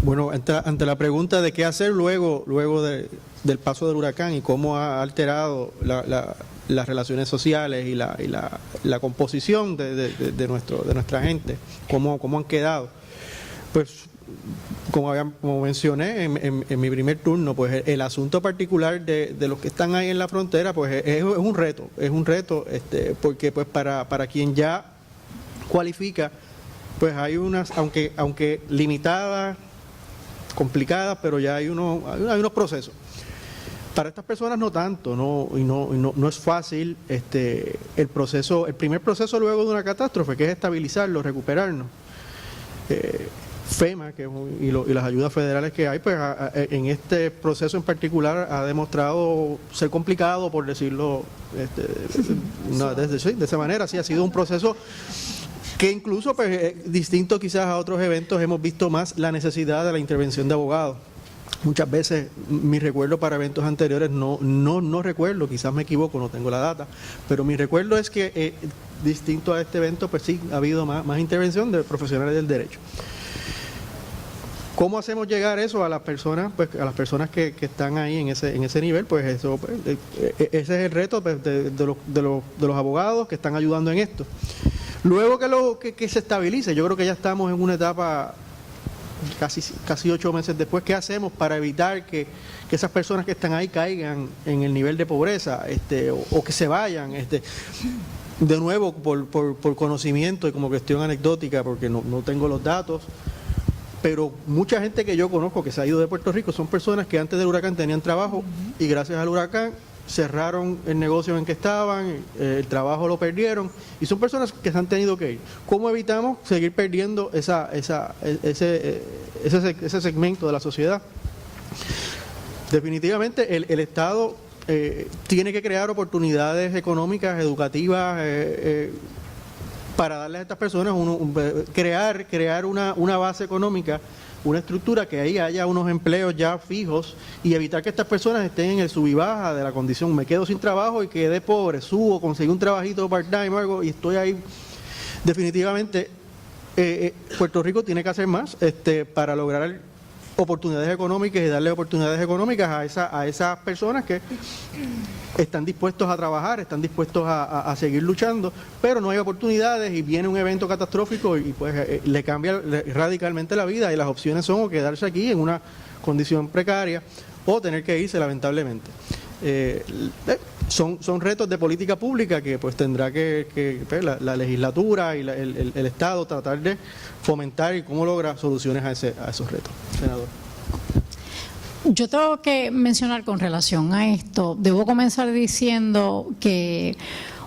Bueno, ante la pregunta de qué hacer luego del paso del huracán y cómo ha alterado las relaciones sociales y la composición de nuestra gente, cómo han quedado, pues como mencioné en mi primer turno, pues el asunto particular de los que están ahí en la frontera, pues es un reto, porque pues para quien ya cualifica, pues hay unas, aunque limitadas, complicadas, pero ya hay unos procesos. Para estas personas no tanto, no es fácil el primer proceso luego de una catástrofe, que es estabilizarlo, recuperarnos. FEMA y las ayudas federales que hay, pues en este proceso en particular ha demostrado ser complicado, por decirlo de esa manera. Sí, ha sido un proceso que incluso, pues, distinto quizás a otros eventos, hemos visto más la necesidad de la intervención de abogados. Muchas veces mi recuerdo para eventos anteriores, no recuerdo, quizás me equivoco, no tengo la data, pero mi recuerdo es que distinto a este evento, pues sí, ha habido más intervención de profesionales del derecho. ¿Cómo hacemos llegar eso a las personas, pues a las personas que están ahí en ese nivel? Pues eso, pues, ese es el reto, pues, de los abogados que están ayudando en esto. Luego que se estabilice, yo creo que ya estamos en una etapa casi 8 meses después. ¿Qué hacemos para evitar que esas personas que están ahí caigan en el nivel de pobreza, o que se vayan? de nuevo, por conocimiento y como cuestión anecdótica, porque no tengo los datos, pero mucha gente que yo conozco que se ha ido de Puerto Rico son personas que antes del huracán tenían trabajo y gracias al huracán cerraron el negocio en que estaban, el trabajo lo perdieron y son personas que se han tenido que ir. ¿Cómo evitamos seguir perdiendo ese segmento de la sociedad? Definitivamente el Estado tiene que crear oportunidades económicas, educativas, para darles a estas personas, crear una base económica, una estructura que ahí haya unos empleos ya fijos y evitar que estas personas estén en el sub y baja de la condición, me quedo sin trabajo y quedé pobre, subo, conseguí un trabajito part-time o algo y estoy ahí. Definitivamente, Puerto Rico tiene que hacer más para lograr oportunidades económicas y darle oportunidades económicas a esas personas que están dispuestos a trabajar, están dispuestos a seguir luchando, pero no hay oportunidades y viene un evento catastrófico y pues le cambia radicalmente la vida y las opciones son o quedarse aquí en una condición precaria o tener que irse lamentablemente. Son retos de política pública que pues tendrá que la legislatura y el Estado tratar de fomentar y cómo logra soluciones a esos retos. Senador. Yo tengo que mencionar con relación a esto, debo comenzar diciendo que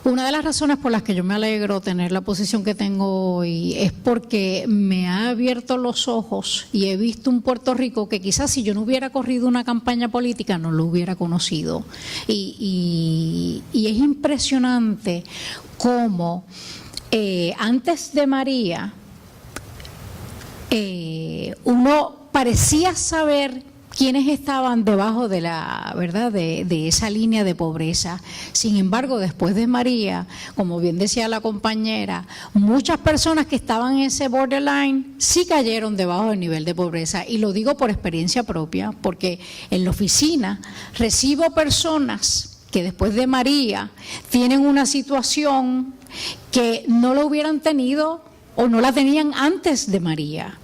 una de las razones por las que yo me alegro tener la posición que tengo hoy es porque me ha abierto los ojos y he visto un Puerto Rico que quizás si yo no hubiera corrido una campaña política no lo hubiera conocido. Y es impresionante cómo antes de María uno parecía saber quienes estaban debajo de la verdad de esa línea de pobreza. Sin embargo, después de María, como bien decía la compañera, muchas personas que estaban en ese borderline sí cayeron debajo del nivel de pobreza. Y lo digo por experiencia propia, porque en la oficina recibo personas que después de María tienen una situación que no lo hubieran tenido o no la tenían antes de María.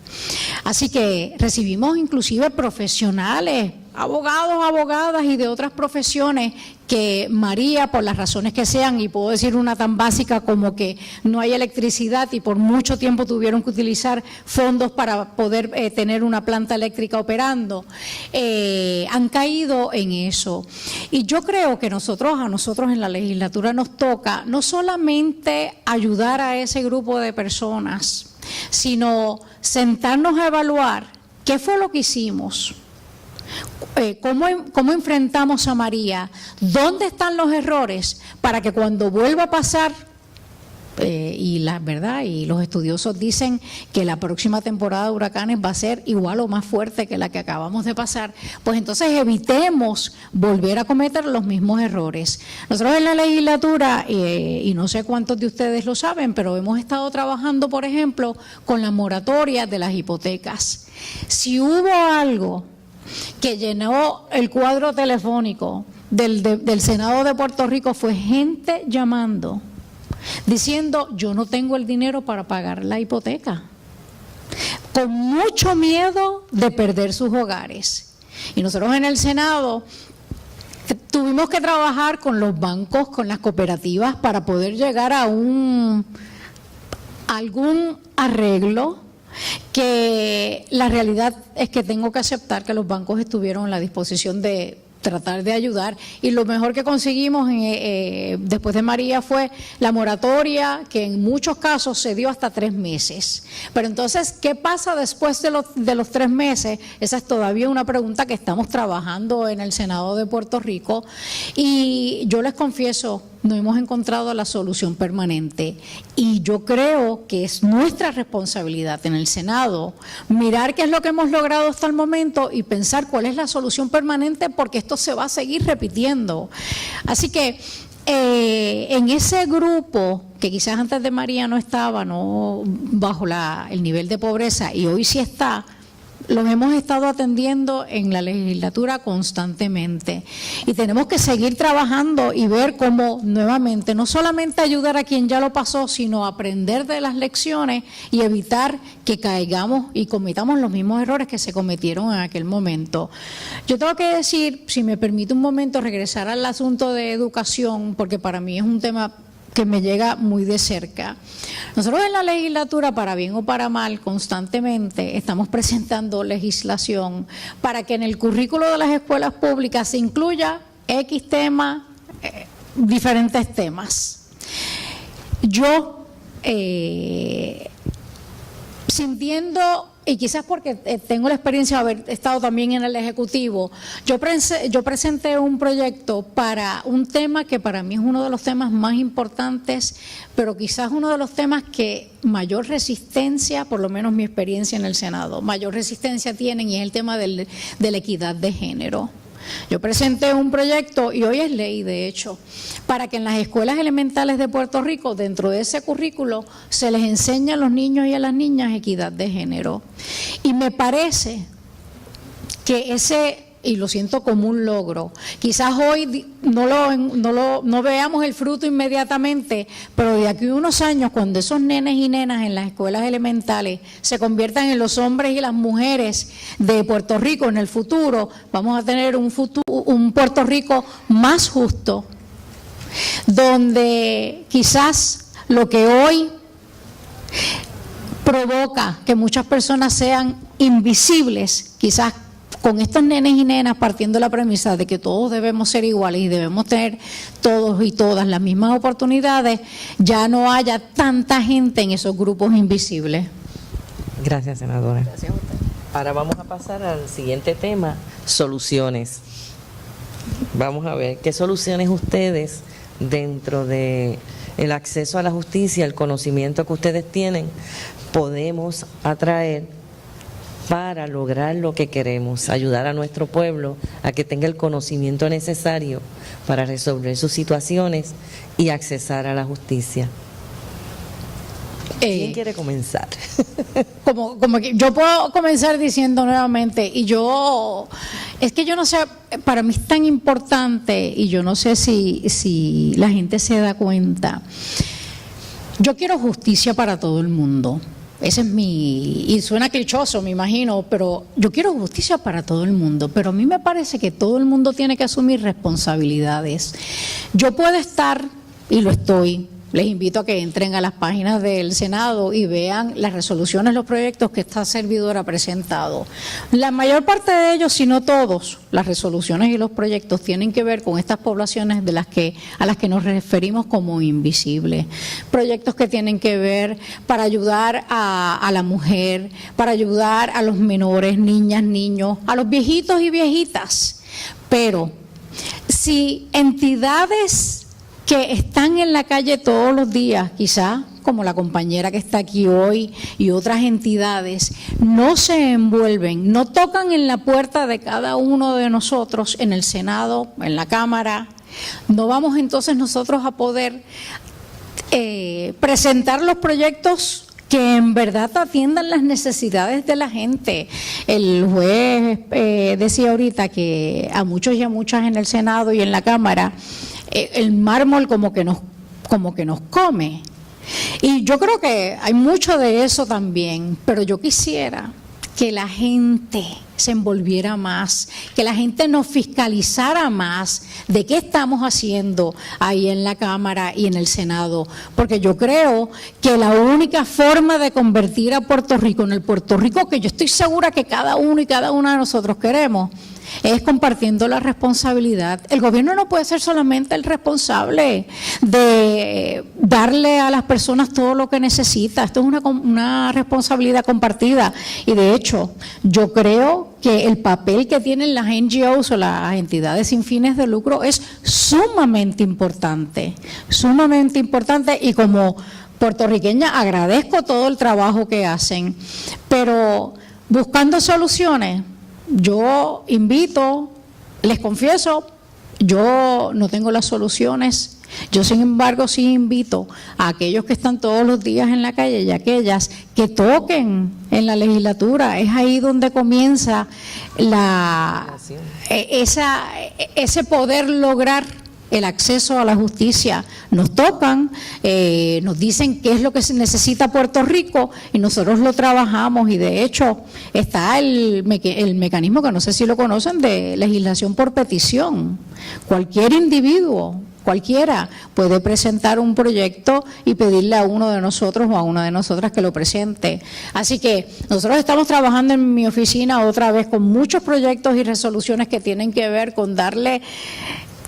Así que recibimos inclusive profesionales, abogados, abogadas y de otras profesiones que María, por las razones que sean, y puedo decir una tan básica como que no hay electricidad y por mucho tiempo tuvieron que utilizar fondos para poder tener una planta eléctrica operando, han caído en eso. Y yo creo que a nosotros en la legislatura nos toca no solamente ayudar a ese grupo de personas, sino sentarnos a evaluar qué fue lo que hicimos, cómo enfrentamos a María, dónde están los errores para que cuando vuelva a pasar, y la verdad, y los estudiosos dicen que la próxima temporada de huracanes va a ser igual o más fuerte que la que acabamos de pasar, pues entonces evitemos volver a cometer los mismos errores. Nosotros en la legislatura, y no sé cuántos de ustedes lo saben, pero hemos estado trabajando, por ejemplo, con la moratoria de las hipotecas. Si hubo algo que llenó el cuadro telefónico del Senado de Puerto Rico fue gente llamando, diciendo yo no tengo el dinero para pagar la hipoteca, con mucho miedo de perder sus hogares. Y nosotros en el Senado tuvimos que trabajar con los bancos, con las cooperativas para poder llegar a algún arreglo, que la realidad es que tengo que aceptar que los bancos estuvieron en la disposición de tratar de ayudar y lo mejor que conseguimos después de María fue la moratoria, que en muchos casos se dio hasta 3 meses. Pero entonces, ¿qué pasa después de los 3 meses? Esa es todavía una pregunta que estamos trabajando en el Senado de Puerto Rico y yo les confieso, no hemos encontrado la solución permanente y yo creo que es nuestra responsabilidad en el Senado mirar qué es lo que hemos logrado hasta el momento y pensar cuál es la solución permanente, porque esto se va a seguir repitiendo. Así que en ese grupo que quizás antes de María no estaba bajo el nivel de pobreza y hoy sí está, los hemos estado atendiendo en la legislatura constantemente y tenemos que seguir trabajando y ver cómo nuevamente no solamente ayudar a quien ya lo pasó, sino aprender de las lecciones y evitar que caigamos y cometamos los mismos errores que se cometieron en aquel momento. Yo tengo que decir, si me permite un momento, regresar al asunto de educación, porque para mí es un tema que me llega muy de cerca. Nosotros en la legislatura, para bien o para mal, constantemente estamos presentando legislación para que en el currículo de las escuelas públicas se incluya X tema, diferentes temas. Yo, sintiendo, y quizás porque tengo la experiencia de haber estado también en el Ejecutivo, yo presenté un proyecto para un tema que para mí es uno de los temas más importantes, pero quizás uno de los temas que mayor resistencia, por lo menos mi experiencia en el Senado, mayor resistencia tienen, y es el tema de la equidad de género. Yo presenté un proyecto, y hoy es ley de hecho, para que en las escuelas elementales de Puerto Rico, dentro de ese currículo, se les enseñe a los niños y a las niñas equidad de género. Y me parece que y lo siento como un logro, quizás hoy no veamos el fruto inmediatamente, pero de aquí a unos años, cuando esos nenes y nenas en las escuelas elementales se conviertan en los hombres y las mujeres de Puerto Rico en el futuro, vamos a tener un Puerto Rico más justo, donde quizás lo que hoy provoca que muchas personas sean invisibles, quizás con estos nenes y nenas, partiendo de la premisa de que todos debemos ser iguales y debemos tener todos y todas las mismas oportunidades, ya no haya tanta gente en esos grupos invisibles. Gracias, senadora. Gracias a usted. Ahora vamos a pasar al siguiente tema, soluciones. Vamos a ver qué soluciones ustedes, dentro de el acceso a la justicia, el conocimiento que ustedes tienen, podemos atraer para lograr lo que queremos, ayudar a nuestro pueblo a que tenga el conocimiento necesario para resolver sus situaciones y accesar a la justicia. ¿Quién quiere comenzar? Como que yo puedo comenzar diciendo nuevamente, es que yo no sé, para mí es tan importante, y yo no sé si la gente se da cuenta. Yo quiero justicia para todo el mundo. Ese es y suena clichoso, me imagino, pero yo quiero justicia para todo el mundo, pero a mí me parece que todo el mundo tiene que asumir responsabilidades. Yo puedo estar, y lo estoy, les invito a que entren a las páginas del Senado y vean las resoluciones, los proyectos que esta servidora ha presentado. La mayor parte de ellos, si no todos, las resoluciones y los proyectos tienen que ver con estas poblaciones a las que nos referimos como invisibles. Proyectos que tienen que ver para ayudar a la mujer, para ayudar a los menores, niñas, niños, a los viejitos y viejitas. Pero si entidades que están en la calle todos los días, quizá como la compañera que está aquí hoy y otras entidades, no se envuelven, no tocan en la puerta de cada uno de nosotros en el Senado, en la Cámara, no vamos entonces nosotros a poder presentar los proyectos que en verdad atiendan las necesidades de la gente. El juez decía ahorita que a muchos y a muchas en el Senado y en la Cámara, el mármol como que nos come. Y yo creo que hay mucho de eso también, pero yo quisiera que la gente se envolviera más, que la gente nos fiscalizara más de qué estamos haciendo ahí en la Cámara y en el Senado, porque yo creo que la única forma de convertir a Puerto Rico en el Puerto Rico que yo estoy segura que cada uno y cada una de nosotros queremos, es compartiendo la responsabilidad. El gobierno no puede ser solamente el responsable de darle a las personas todo lo que necesita. Esto es una responsabilidad compartida, y de hecho yo creo que el papel que tienen las NGOs o las entidades sin fines de lucro es sumamente importante, y como puertorriqueña agradezco todo el trabajo que hacen, pero buscando soluciones. Yo invito, les confieso, yo no tengo las soluciones. Yo, sin embargo, sí invito a aquellos que están todos los días en la calle y aquellas que toquen en la legislatura. Es ahí donde comienza ese poder lograr el acceso a la justicia. Nos tocan, nos dicen qué es lo que se necesita Puerto Rico y nosotros lo trabajamos, y de hecho está el mecanismo que no sé si lo conocen, de legislación por petición. Cualquier individuo Cualquiera puede presentar un proyecto y pedirle a uno de nosotros o a una de nosotras que lo presente. Así que nosotros estamos trabajando en mi oficina otra vez con muchos proyectos y resoluciones que tienen que ver con darle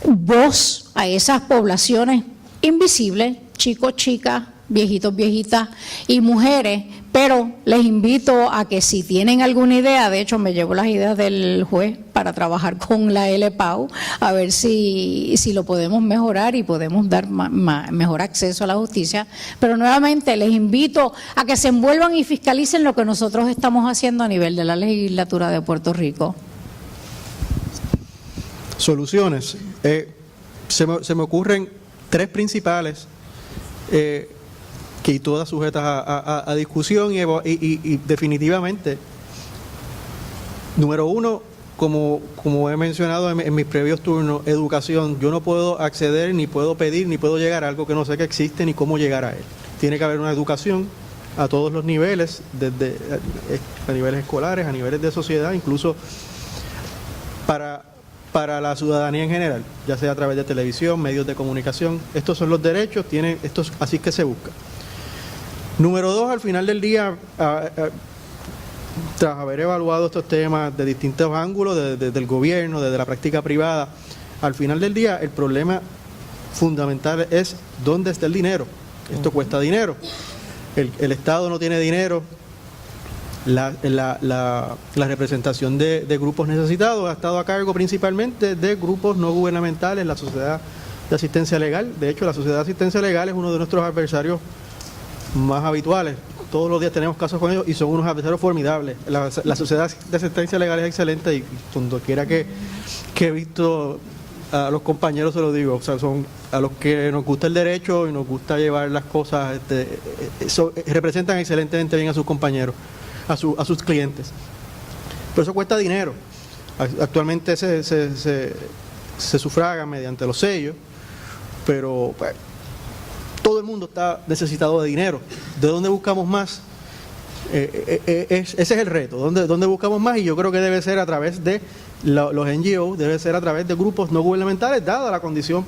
voz a esas poblaciones invisibles, chicos, chicas, viejitos, viejitas y mujeres, pero les invito a que si tienen alguna idea, de hecho me llevo las ideas del juez para trabajar con la LPAU, a ver si lo podemos mejorar y podemos dar mejor acceso a la justicia, pero nuevamente les invito a que se envuelvan y fiscalicen lo que nosotros estamos haciendo a nivel de la legislatura de Puerto Rico. Soluciones. Se me ocurren 3 principales que todas sujetas a discusión y definitivamente, número 1, como he mencionado en mis previos turnos, educación. Yo no puedo acceder, ni puedo pedir, ni puedo llegar a algo que no sé que existe, ni cómo llegar a él. Tiene que haber una educación a todos los niveles, desde a niveles escolares, a niveles de sociedad, incluso para la ciudadanía en general, ya sea a través de televisión, medios de comunicación. Estos son los derechos, así que se busca. Número 2, al final del día, tras haber evaluado estos temas de distintos ángulos, desde el gobierno, desde la práctica privada, al final del día el problema fundamental es dónde está el dinero. Esto cuesta dinero. El Estado no tiene dinero. La representación de grupos necesitados ha estado a cargo principalmente de grupos no gubernamentales, la Sociedad de Asistencia Legal. De hecho, la Sociedad de Asistencia Legal es uno de nuestros adversarios más habituales. Todos los días tenemos casos con ellos y son unos adversarios formidables. La Sociedad de Asistencia Legal es excelente y donde quiera que he visto a los compañeros se lo digo, o sea, son a los que nos gusta el derecho y nos gusta llevar las cosas, representan excelentemente bien a sus compañeros, a sus clientes. Pero eso cuesta dinero. Actualmente se sufraga mediante los sellos, pero pues, todo el mundo está necesitado de dinero. ¿De dónde buscamos más? Ese es el reto. ¿Dónde buscamos más? Y yo creo que debe ser a través de los NGO, debe ser a través de grupos no gubernamentales, dada la condición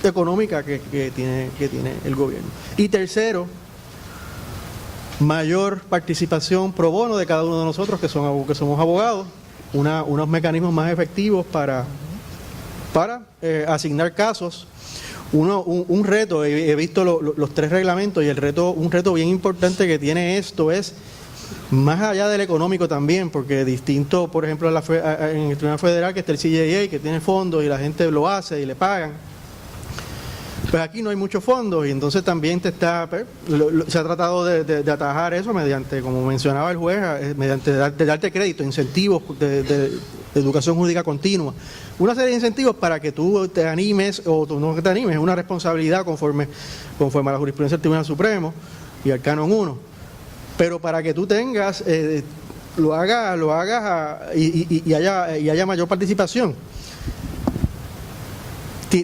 económica que tiene el gobierno. Y tercero, mayor participación pro bono de cada uno de nosotros que somos abogados, unos mecanismos más efectivos para asignar casos. Un reto, he visto los 3 reglamentos y un reto bien importante que tiene esto es, más allá del económico también, porque distinto, por ejemplo, en el Tribunal Federal que está el CJA, que tiene fondos y la gente lo hace y le pagan. Pues aquí no hay muchos fondos y entonces también se ha tratado de atajar eso mediante, como mencionaba el juez, mediante darte crédito, incentivos de educación jurídica continua. Una serie de incentivos para que tú te animes, o no que te animes, es una responsabilidad conforme a la jurisprudencia del Tribunal Supremo y al Canon 1. Pero para que tú tengas, lo hagas y haya mayor participación.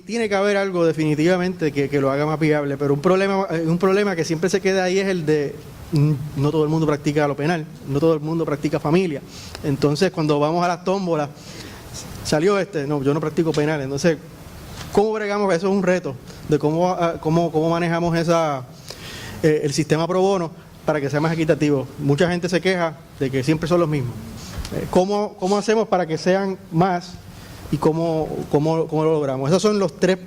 Tiene que haber algo definitivamente que lo haga más viable, pero un problema que siempre se queda ahí es el de no todo el mundo practica lo penal, no todo el mundo practica familia. Entonces, cuando vamos a las tómbolas, salió no, yo no practico penal. Entonces, ¿cómo bregamos? Eso es un reto de cómo manejamos el sistema pro bono para que sea más equitativo. Mucha gente se queja de que siempre son los mismos. ¿Cómo hacemos para que sean más? ¿Y cómo lo logramos? Esas son los tres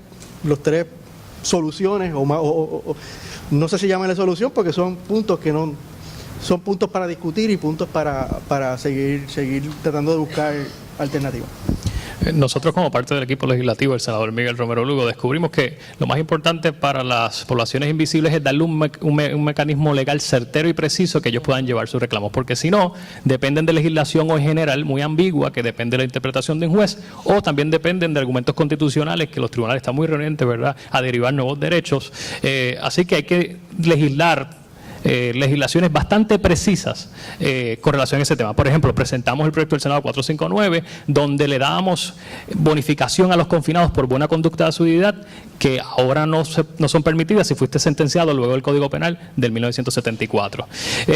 soluciones, o no sé si llaman solución, porque son puntos que no son puntos para discutir y puntos para seguir tratando de buscar alternativas. Nosotros, como parte del equipo legislativo, el senador Miguel Romero Lugo, descubrimos que lo más importante para las poblaciones invisibles es darle un mecanismo legal certero y preciso que ellos puedan llevar sus reclamos, porque si no, dependen de legislación o en general muy ambigua, que depende de la interpretación de un juez, o también dependen de argumentos constitucionales, que los tribunales están muy renuentes, ¿verdad?, a derivar nuevos derechos. Así que hay que legislar legislaciones bastante precisas con relación a ese tema. Por ejemplo, presentamos el proyecto del Senado 459, donde le dábamos bonificación a los confinados por buena conducta de asiduidad, que ahora no son permitidas si fuiste sentenciado luego del Código Penal del 1974.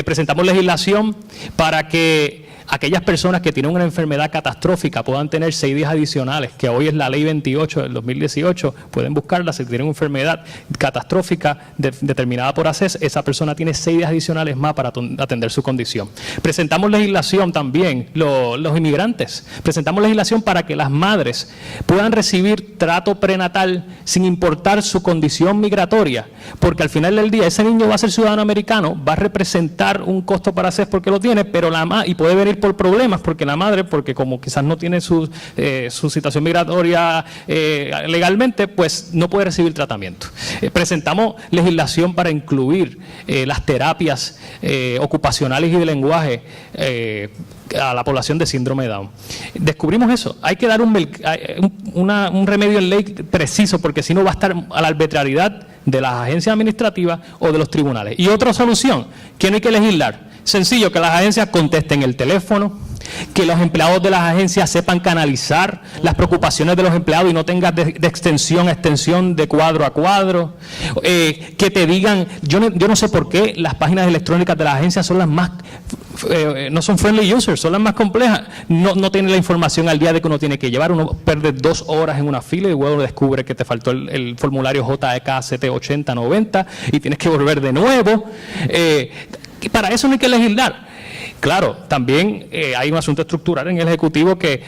Presentamos legislación para que aquellas personas que tienen una enfermedad catastrófica puedan tener 6 días adicionales, que hoy es la Ley 28 del 2018, pueden buscarla si tienen una enfermedad catastrófica determinada por ACES, esa persona tiene 6 días adicionales más para atender su condición. Presentamos legislación también, los inmigrantes, presentamos legislación para que las madres puedan recibir trato prenatal sin importar su condición migratoria, porque al final del día ese niño va a ser ciudadano americano, va a representar un costo para ACES porque lo tiene, pero y puede venir por problemas porque la madre, porque como quizás no tiene su situación migratoria legalmente, pues no puede recibir tratamiento. Presentamos legislación para incluir las terapias ocupacionales y de lenguaje a la población de síndrome de Down. Descubrimos eso, hay que dar un remedio en ley preciso, porque si no va a estar a la arbitrariedad de las agencias administrativas o de los tribunales. Y otra solución, que no hay que legislar. Sencillo, que las agencias contesten el teléfono, que los empleados de las agencias sepan canalizar las preocupaciones de los empleados y no tengas de extensión a extensión, de cuadro a cuadro, que te digan, yo no sé por qué las páginas electrónicas de las agencias son las más, no son friendly users, son las más complejas, no tienen la información al día de que uno tiene que llevar, uno pierde 2 horas en una fila y luego descubre que te faltó el formulario JEK 8090 y tienes que volver de nuevo. Para eso no hay que legislar. Claro, también hay un asunto estructural en el Ejecutivo que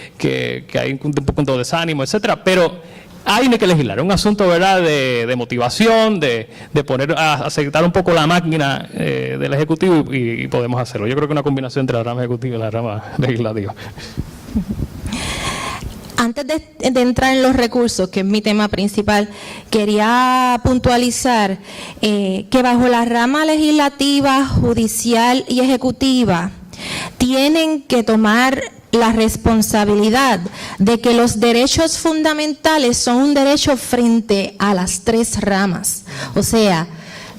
hay un poco de desánimo, etcétera, pero ahí no hay que legislar. Es un asunto, ¿verdad?, de motivación, de poner a aceptar un poco la máquina del Ejecutivo y podemos hacerlo. Yo creo que una combinación entre la rama ejecutiva y la rama legislativa. Antes de entrar en los recursos, que es mi tema principal, quería puntualizar que bajo la rama legislativa, judicial y ejecutiva tienen que tomar la responsabilidad de que los derechos fundamentales son un derecho frente a las 3 ramas. O sea,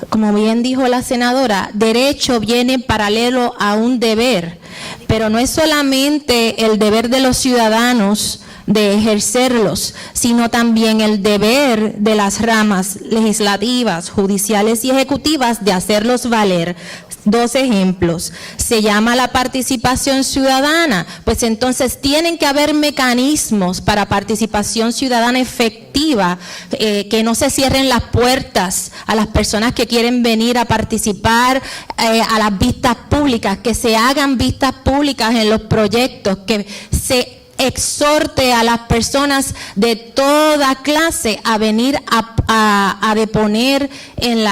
como bien dijo la senadora, derecho viene paralelo a un deber, pero no es solamente el deber de los ciudadanos de ejercerlos, sino también el deber de las ramas legislativas, judiciales y ejecutivas de hacerlos valer. 2 ejemplos. Se llama la participación ciudadana, pues entonces tienen que haber mecanismos para participación ciudadana efectiva, que no se cierren las puertas a las personas que quieren venir a participar a las vistas públicas, que se hagan vistas públicas en los proyectos, que se exhorte a las personas de toda clase a venir a deponer en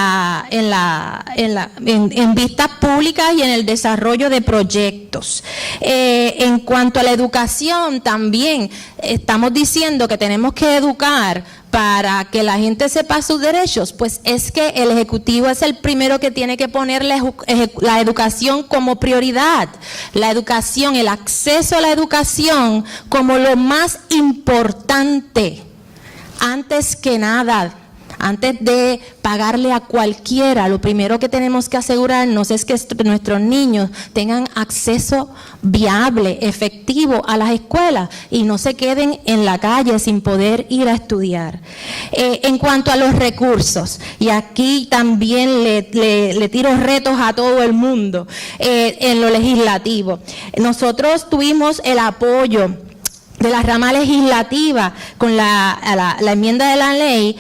vistas públicas y en el desarrollo de proyectos. En cuanto a la educación, también estamos diciendo que tenemos que educar para que la gente sepa sus derechos, pues es que el Ejecutivo es el primero que tiene que poner la educación como prioridad. La educación, el acceso a la educación como lo más importante, antes que nada. Antes de pagarle a cualquiera, lo primero que tenemos que asegurarnos es que nuestros niños tengan acceso viable, efectivo a las escuelas y no se queden en la calle sin poder ir a estudiar. En cuanto a los recursos, y aquí también le tiro retos a todo el mundo en lo legislativo. Nosotros tuvimos el apoyo de la rama legislativa con la enmienda de la ley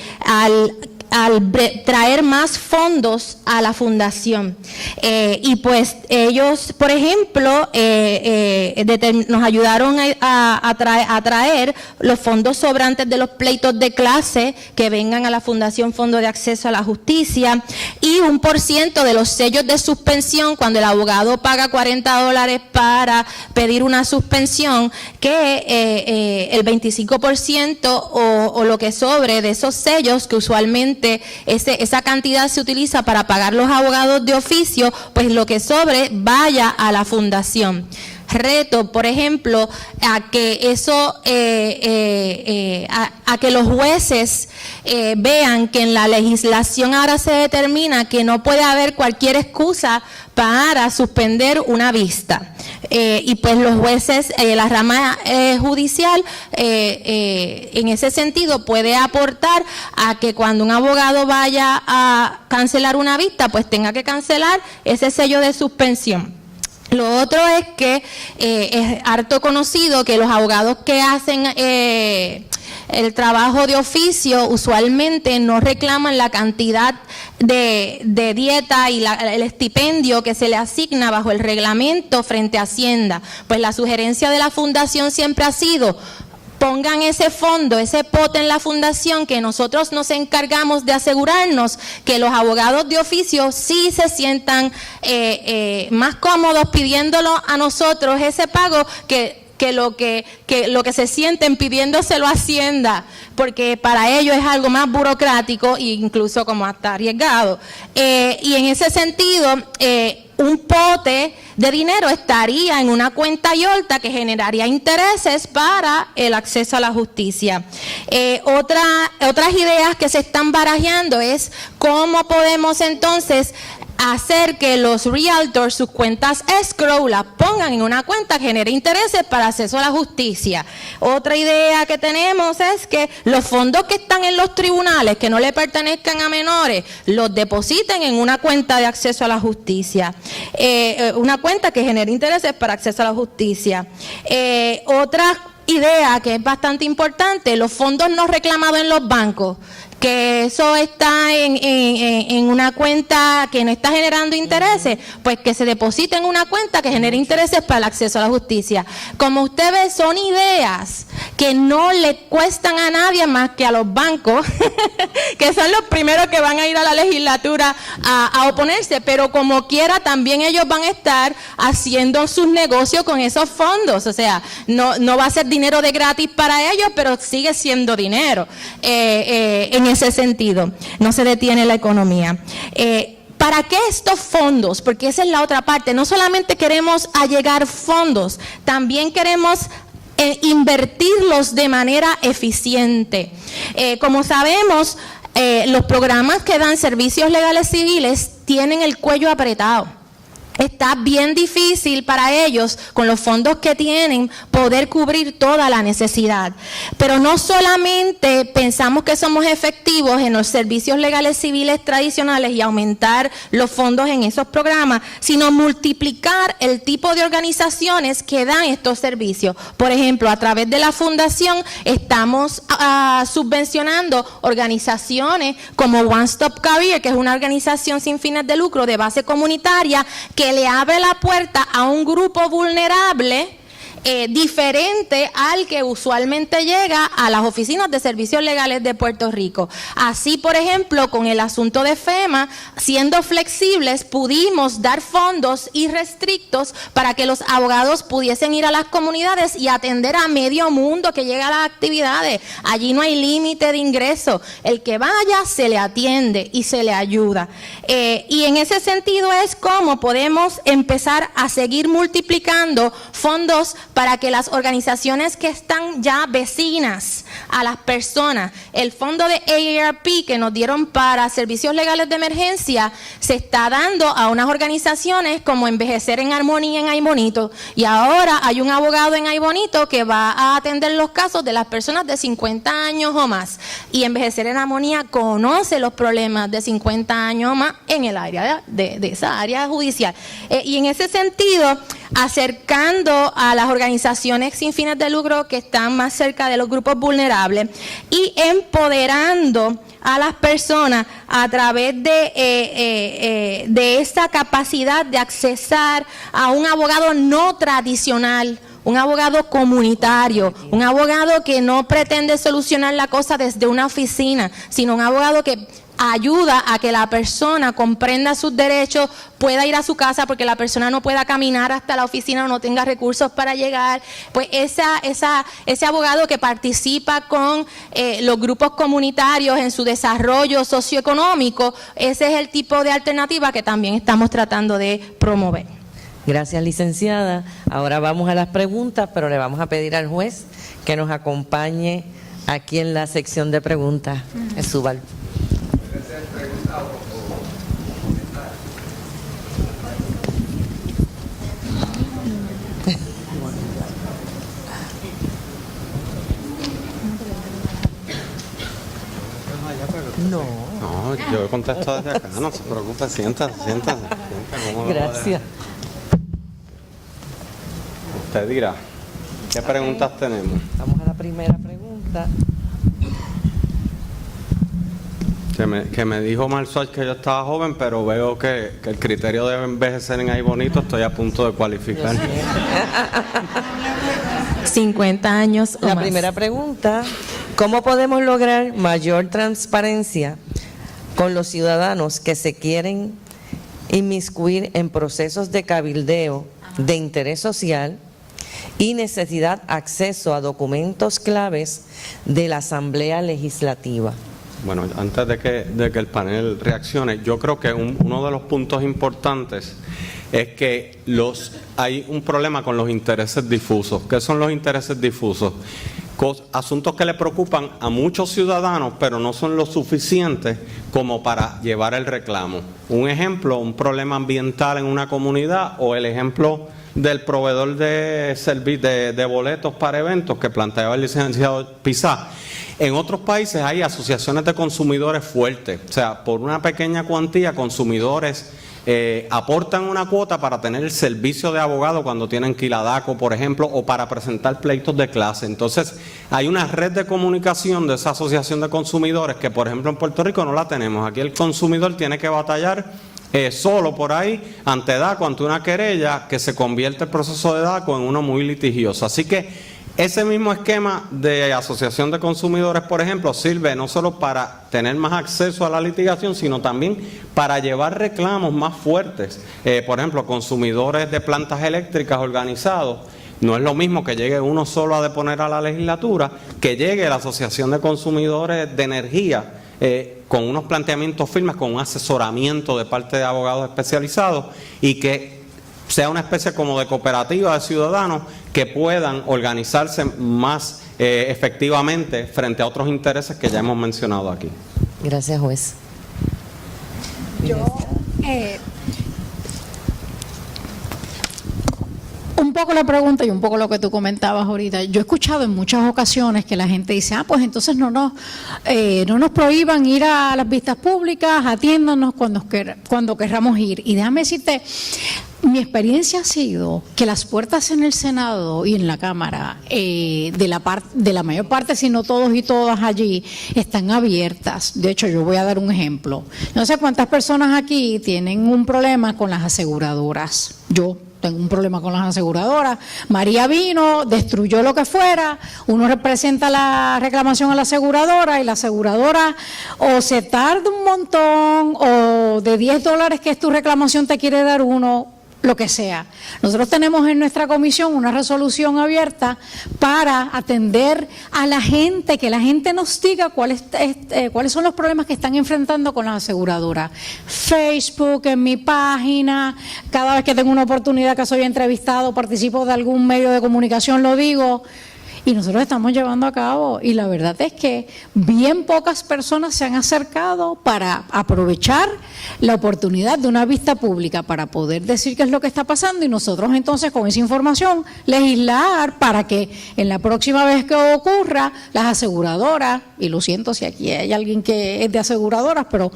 al traer más fondos a la fundación. Y pues ellos, por ejemplo, nos ayudaron a traer los fondos sobrantes de los pleitos de clase que vengan a la Fundación Fondo de Acceso a la Justicia y 1% de los sellos de suspensión cuando el abogado paga $40 para pedir una suspensión, que el 25% o lo que sobre de esos sellos, que usualmente esa cantidad se utiliza para pagar los abogados de oficio, pues lo que sobre vaya a la fundación. reto, por ejemplo, a que eso, a que los jueces vean que en la legislación ahora se determina que no puede haber cualquier excusa para suspender una vista. Y pues los jueces, la rama judicial, en ese sentido puede aportar a que cuando un abogado vaya a cancelar una vista, pues tenga que cancelar ese sello de suspensión. Lo otro es que es harto conocido que los abogados que hacen el trabajo de oficio usualmente no reclaman la cantidad de dieta y el estipendio que se le asigna bajo el reglamento frente a Hacienda. Pues la sugerencia de la Fundación siempre ha sido: pongan ese fondo, ese pote en la fundación, que nosotros nos encargamos de asegurarnos que los abogados de oficio sí se sientan más cómodos pidiéndolo a nosotros ese pago que lo que se sienten pidiéndoselo a Hacienda, porque para ellos es algo más burocrático e incluso como hasta arriesgado. Y en ese sentido, un pote de dinero estaría en una cuenta IOLTA que generaría intereses para el acceso a la justicia. Otras ideas que se están barajeando es cómo podemos entonces hacer que los realtors, sus cuentas escrow, las pongan en una cuenta que genere intereses para acceso a la justicia. Otra idea que tenemos es que los fondos que están en los tribunales, que no le pertenezcan a menores, los depositen en una cuenta de acceso a la justicia. Una cuenta que genere intereses para acceso a la justicia. Otra idea que es bastante importante: los fondos no reclamados en los bancos, que eso está en una cuenta que no está generando intereses, pues que se deposite en una cuenta que genere intereses para el acceso a la justicia. Como usted ve, son ideas que no le cuestan a nadie más que a los bancos, que son los primeros que van a ir a la legislatura a oponerse, pero como quiera también ellos van a estar haciendo sus negocios con esos fondos. O sea, no va a ser dinero de gratis para ellos, pero sigue siendo dinero. En ese sentido, no se detiene la economía. ¿Para qué estos fondos? Porque esa es la otra parte. No solamente queremos allegar fondos, también queremos invertirlos de manera eficiente. Como sabemos, los programas que dan servicios legales civiles tienen el cuello apretado. Está bien difícil para ellos, con los fondos que tienen, poder cubrir toda la necesidad. Pero no solamente pensamos que somos efectivos en los servicios legales civiles tradicionales y aumentar los fondos en esos programas, sino multiplicar el tipo de organizaciones que dan estos servicios. Por ejemplo, a través de la Fundación estamos subvencionando organizaciones como One Stop Career, que es una organización sin fines de lucro de base comunitaria, que le abre la puerta a un grupo vulnerable diferente al que usualmente llega a las oficinas de servicios legales de Puerto Rico. Así, por ejemplo, con el asunto de FEMA, siendo flexibles, pudimos dar fondos irrestrictos para que los abogados pudiesen ir a las comunidades y atender a medio mundo que llega a las actividades. Allí no hay límite de ingreso. El que vaya se le atiende y se le ayuda. Y en ese sentido es como podemos empezar a seguir multiplicando fondos para que las organizaciones que están ya vecinas a las personas, el fondo de AARP que nos dieron para servicios legales de emergencia, se está dando a unas organizaciones como Envejecer en Armonía en Aybonito. Y ahora hay un abogado en Aybonito que va a atender los casos de las personas de 50 años o más. Y Envejecer en Armonía conoce los problemas de 50 años o más en el área de esa área judicial. Y en ese sentido, acercando a las organizaciones sin fines de lucro que están más cerca de los grupos vulnerables y empoderando a las personas a través de esa capacidad de accesar a un abogado no tradicional, un abogado comunitario, un abogado que no pretende solucionar la cosa desde una oficina, sino un abogado que ayuda a que la persona comprenda sus derechos, pueda ir a su casa porque la persona no pueda caminar hasta la oficina o no tenga recursos para llegar. Pues ese abogado que participa con los grupos comunitarios en su desarrollo socioeconómico, ese es el tipo de alternativa que también estamos tratando de promover. Gracias, licenciada. Ahora vamos a las preguntas, pero le vamos a pedir al juez que nos acompañe aquí en la sección de preguntas. Súbalo. No. No, yo contesto desde acá, no se preocupe, siéntase. Gracias. Usted dirá, ¿qué preguntas tenemos? Vamos a la primera pregunta. Que me dijo Marsol que yo estaba joven, pero veo que el criterio de envejecer en ahí bonito, estoy a punto de cualificar. 50 años o La más. primera pregunta, ¿cómo podemos lograr mayor transparencia con los ciudadanos que se quieren inmiscuir en procesos de cabildeo de interés social y necesidad acceso a documentos claves de la Asamblea Legislativa? Bueno, antes de que el panel reaccione, yo creo que uno de los puntos importantes es que hay un problema con los intereses difusos. ¿Qué son los intereses difusos? Asuntos que le preocupan a muchos ciudadanos, pero no son lo suficientes como para llevar el reclamo. Un ejemplo, un problema ambiental en una comunidad, o el ejemplo del proveedor de boletos para eventos que planteaba el licenciado Pizá. En otros países hay asociaciones de consumidores fuertes, o sea, por una pequeña cuantía, consumidores aportan una cuota para tener el servicio de abogado cuando tienen que ir a DACO, por ejemplo, o para presentar pleitos de clase. Entonces, hay una red de comunicación de esa asociación de consumidores que, por ejemplo, en Puerto Rico no la tenemos. Aquí el consumidor tiene que batallar solo por ahí ante DACO, ante una querella que se convierte el proceso de DACO en uno muy litigioso. Así que ese mismo esquema de asociación de consumidores, por ejemplo, sirve no solo para tener más acceso a la litigación, sino también para llevar reclamos más fuertes. Por ejemplo, consumidores de plantas eléctricas organizados. No es lo mismo que llegue uno solo a deponer a la legislatura, que llegue la Asociación de Consumidores de Energía con unos planteamientos firmes, con un asesoramiento de parte de abogados especializados y que sea una especie como de cooperativa de ciudadanos que puedan organizarse más efectivamente frente a otros intereses que ya hemos mencionado aquí. Gracias, juez. Un poco la pregunta y un poco lo que tú comentabas ahorita. Yo he escuchado en muchas ocasiones que la gente dice, pues entonces no nos prohíban ir a las vistas públicas, atiéndanos cuando querramos ir. Y déjame decirte, mi experiencia ha sido que las puertas en el Senado y en la Cámara, de la mayor parte, si no todos y todas allí, están abiertas. De hecho, yo voy a dar un ejemplo. No sé cuántas personas aquí tienen un problema con las aseguradoras. Yo tengo un problema con las aseguradoras. María vino, destruyó lo que fuera, uno representa la reclamación a la aseguradora y la aseguradora o se tarda un montón o de $10 que es tu reclamación te quiere dar uno, lo que sea. Nosotros tenemos en nuestra comisión una resolución abierta para atender a la gente, que la gente nos diga cuáles son los problemas que están enfrentando con las aseguradoras. Facebook, en mi página, cada vez que tengo una oportunidad que soy entrevistado, participo de algún medio de comunicación, lo digo. Y nosotros estamos llevando a cabo, y la verdad es que bien pocas personas se han acercado para aprovechar la oportunidad de una vista pública para poder decir qué es lo que está pasando y nosotros entonces con esa información legislar para que en la próxima vez que ocurra las aseguradoras, y lo siento si aquí hay alguien que es de aseguradoras, pero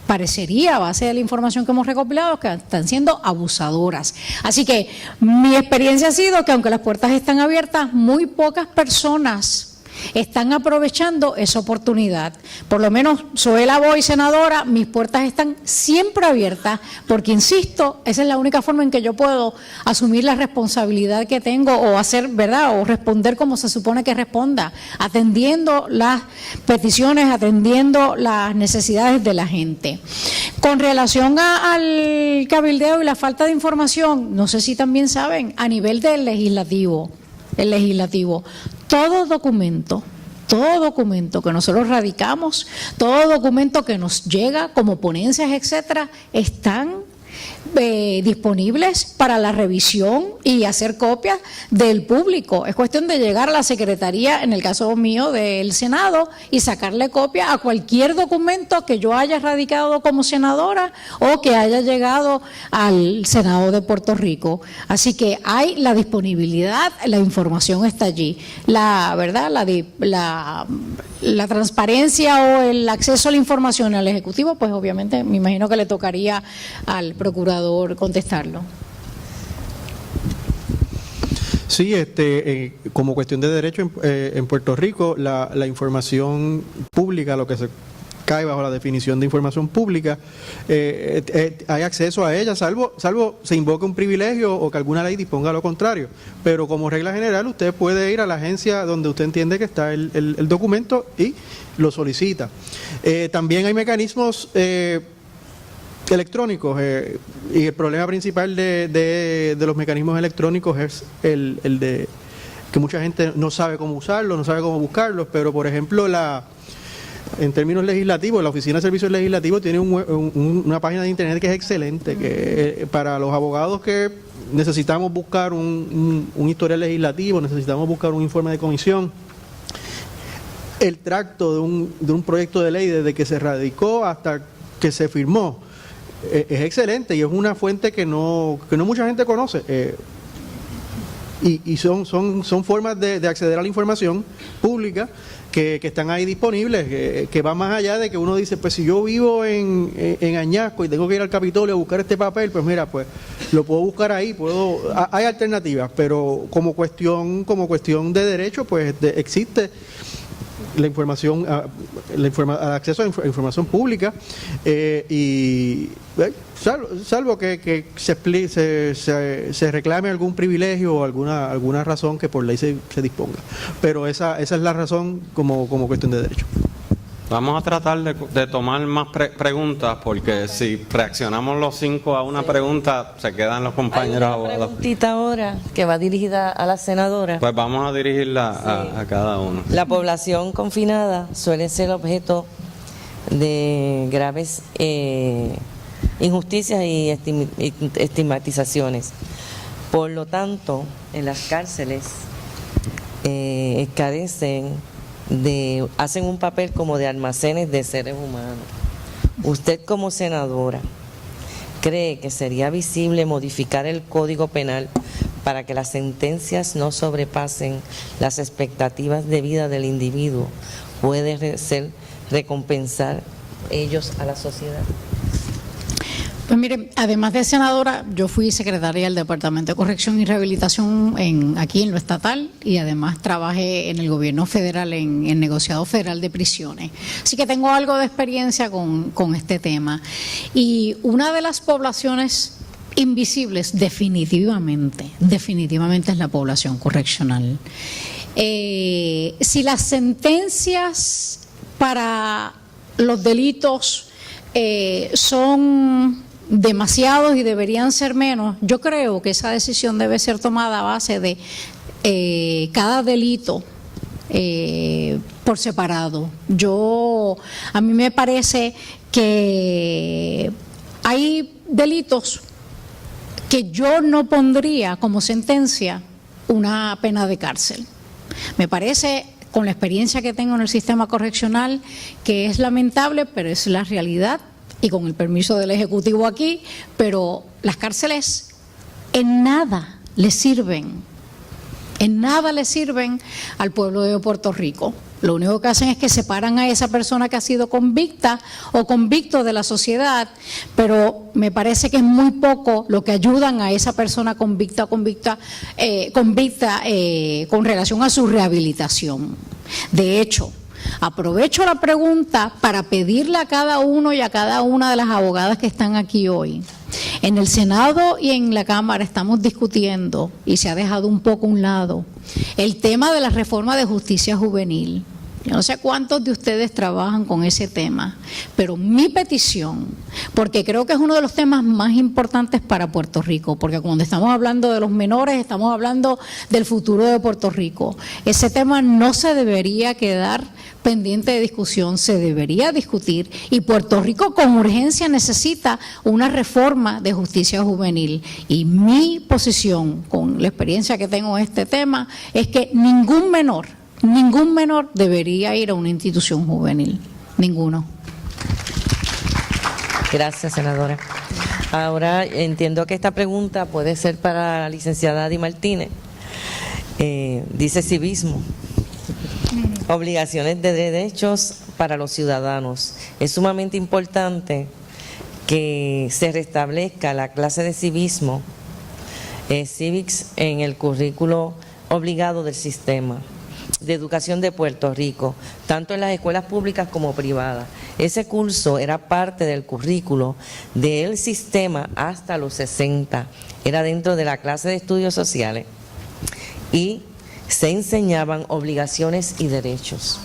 parecería, a base de la información que hemos recopilado, que están siendo abusadoras. Así que mi experiencia ha sido que aunque las puertas están abiertas, muy pocas personas están aprovechando esa oportunidad. Por lo menos soy la voy senadora, mis puertas están siempre abiertas, porque insisto, esa es la única forma en que yo puedo asumir la responsabilidad que tengo o hacer, ¿verdad?, o responder como se supone que responda, atendiendo las peticiones, atendiendo las necesidades de la gente. Con relación al cabildeo y la falta de información, no sé si también saben, a nivel del legislativo, todo documento que nosotros radicamos, todo documento que nos llega como ponencias, etcétera, están disponibles para la revisión y hacer copias del público. Es cuestión de llegar a la Secretaría, en el caso mío del Senado, y sacarle copia a cualquier documento que yo haya radicado como senadora o que haya llegado al Senado de Puerto Rico. Así que hay la disponibilidad, la información está allí. La transparencia o el acceso a la información al Ejecutivo, pues obviamente me imagino que le tocaría al procurador contestarlo. Sí, como cuestión de derecho en Puerto Rico, la información pública, lo que se cae bajo la definición de información pública, hay acceso a ella, salvo se invoque un privilegio o que alguna ley disponga lo contrario. Pero como regla general, usted puede ir a la agencia donde usted entiende que está el documento y lo solicita. También hay mecanismos electrónicos, y el problema principal de los mecanismos electrónicos es el de que mucha gente no sabe cómo usarlos, no sabe cómo buscarlos, pero por ejemplo en términos legislativos, la Oficina de Servicios Legislativos tiene una página de internet que es excelente, que para los abogados que necesitamos buscar un historial legislativo, necesitamos buscar un informe de comisión, el tracto de un proyecto de ley desde que se radicó hasta que se firmó, es excelente y es una fuente que no mucha gente conoce, y son formas de acceder a la información pública que están ahí disponibles, que va más allá de que uno dice, pues si yo vivo en Añasco y tengo que ir al Capitolio a buscar este papel, pues mira, pues lo puedo buscar ahí, hay alternativas, pero como cuestión de derecho, pues existe la información, al acceso a información pública, y salvo que se reclame algún privilegio o alguna razón que por ley se disponga, pero esa es la razón como cuestión de derecho. Vamos a tratar de tomar más preguntas, porque si reaccionamos los 5 a una pregunta, se quedan los compañeros Hay una abogados. preguntita ahora que va dirigida a la senadora. Pues vamos a dirigirla a cada uno. La población confinada suele ser objeto de graves injusticias y estigmatizaciones. Por lo tanto, en las cárceles hacen un papel como de almacenes de seres humanos. Usted, como senadora, ¿cree que sería visible modificar el Código Penal para que las sentencias no sobrepasen las expectativas de vida del individuo? ¿Puede ser recompensar ellos a la sociedad? Pues mire, además de senadora, yo fui secretaria del Departamento de Corrección y Rehabilitación aquí en lo estatal, y además trabajé en el gobierno federal en negociado federal de prisiones. Así que tengo algo de experiencia con este tema. Y una de las poblaciones invisibles definitivamente es la población correccional. Si las sentencias para los delitos son demasiados y deberían ser menos, yo creo que esa decisión debe ser tomada a base de cada delito por separado. A mí me parece que hay delitos que yo no pondría como sentencia una pena de cárcel. Me parece, con la experiencia que tengo en el sistema correccional, que es lamentable, pero es la realidad, y con el permiso del Ejecutivo aquí, pero las cárceles en nada le sirven al pueblo de Puerto Rico. Lo único que hacen es que separan a esa persona que ha sido convicta o convicto de la sociedad, pero me parece que es muy poco lo que ayudan a esa persona convicta con relación a su rehabilitación. De hecho, aprovecho la pregunta para pedirle a cada uno y a cada una de las abogadas que están aquí hoy. En el Senado y en la Cámara estamos discutiendo, y se ha dejado un poco a un lado, el tema de la reforma de justicia juvenil. Yo no sé cuántos de ustedes trabajan con ese tema, pero mi petición, porque creo que es uno de los temas más importantes para Puerto Rico, porque cuando estamos hablando de los menores, estamos hablando del futuro de Puerto Rico. Ese tema no se debería quedar pendiente de discusión, se debería discutir, y Puerto Rico con urgencia necesita una reforma de justicia juvenil. Y mi posición, con la experiencia que tengo en este tema, es que ningún menor debería ir a una institución juvenil, ninguno. Gracias, senadora. Ahora entiendo que esta pregunta puede ser para la licenciada Adi Martínez. Dice civismo. Obligaciones de derechos para los ciudadanos. Es sumamente importante que se restablezca la clase de civismo, civics, en el currículo obligado del sistema de educación de Puerto Rico, tanto en las escuelas públicas como privadas. Ese curso era parte del currículo del sistema hasta los 60, era dentro de la clase de estudios sociales y se enseñaban obligaciones y derechos.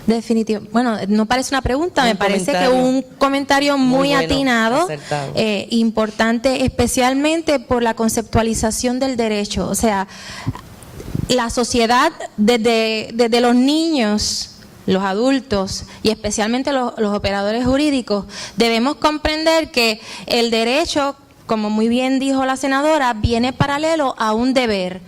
Definitivo. Bueno, no parece una pregunta, me parece que un comentario muy bueno, atinado, acertado. importante, especialmente por la conceptualización del derecho. O sea, la sociedad, desde los niños, los adultos y especialmente los operadores jurídicos, debemos comprender que el derecho, como muy bien dijo la senadora, viene paralelo a un deber.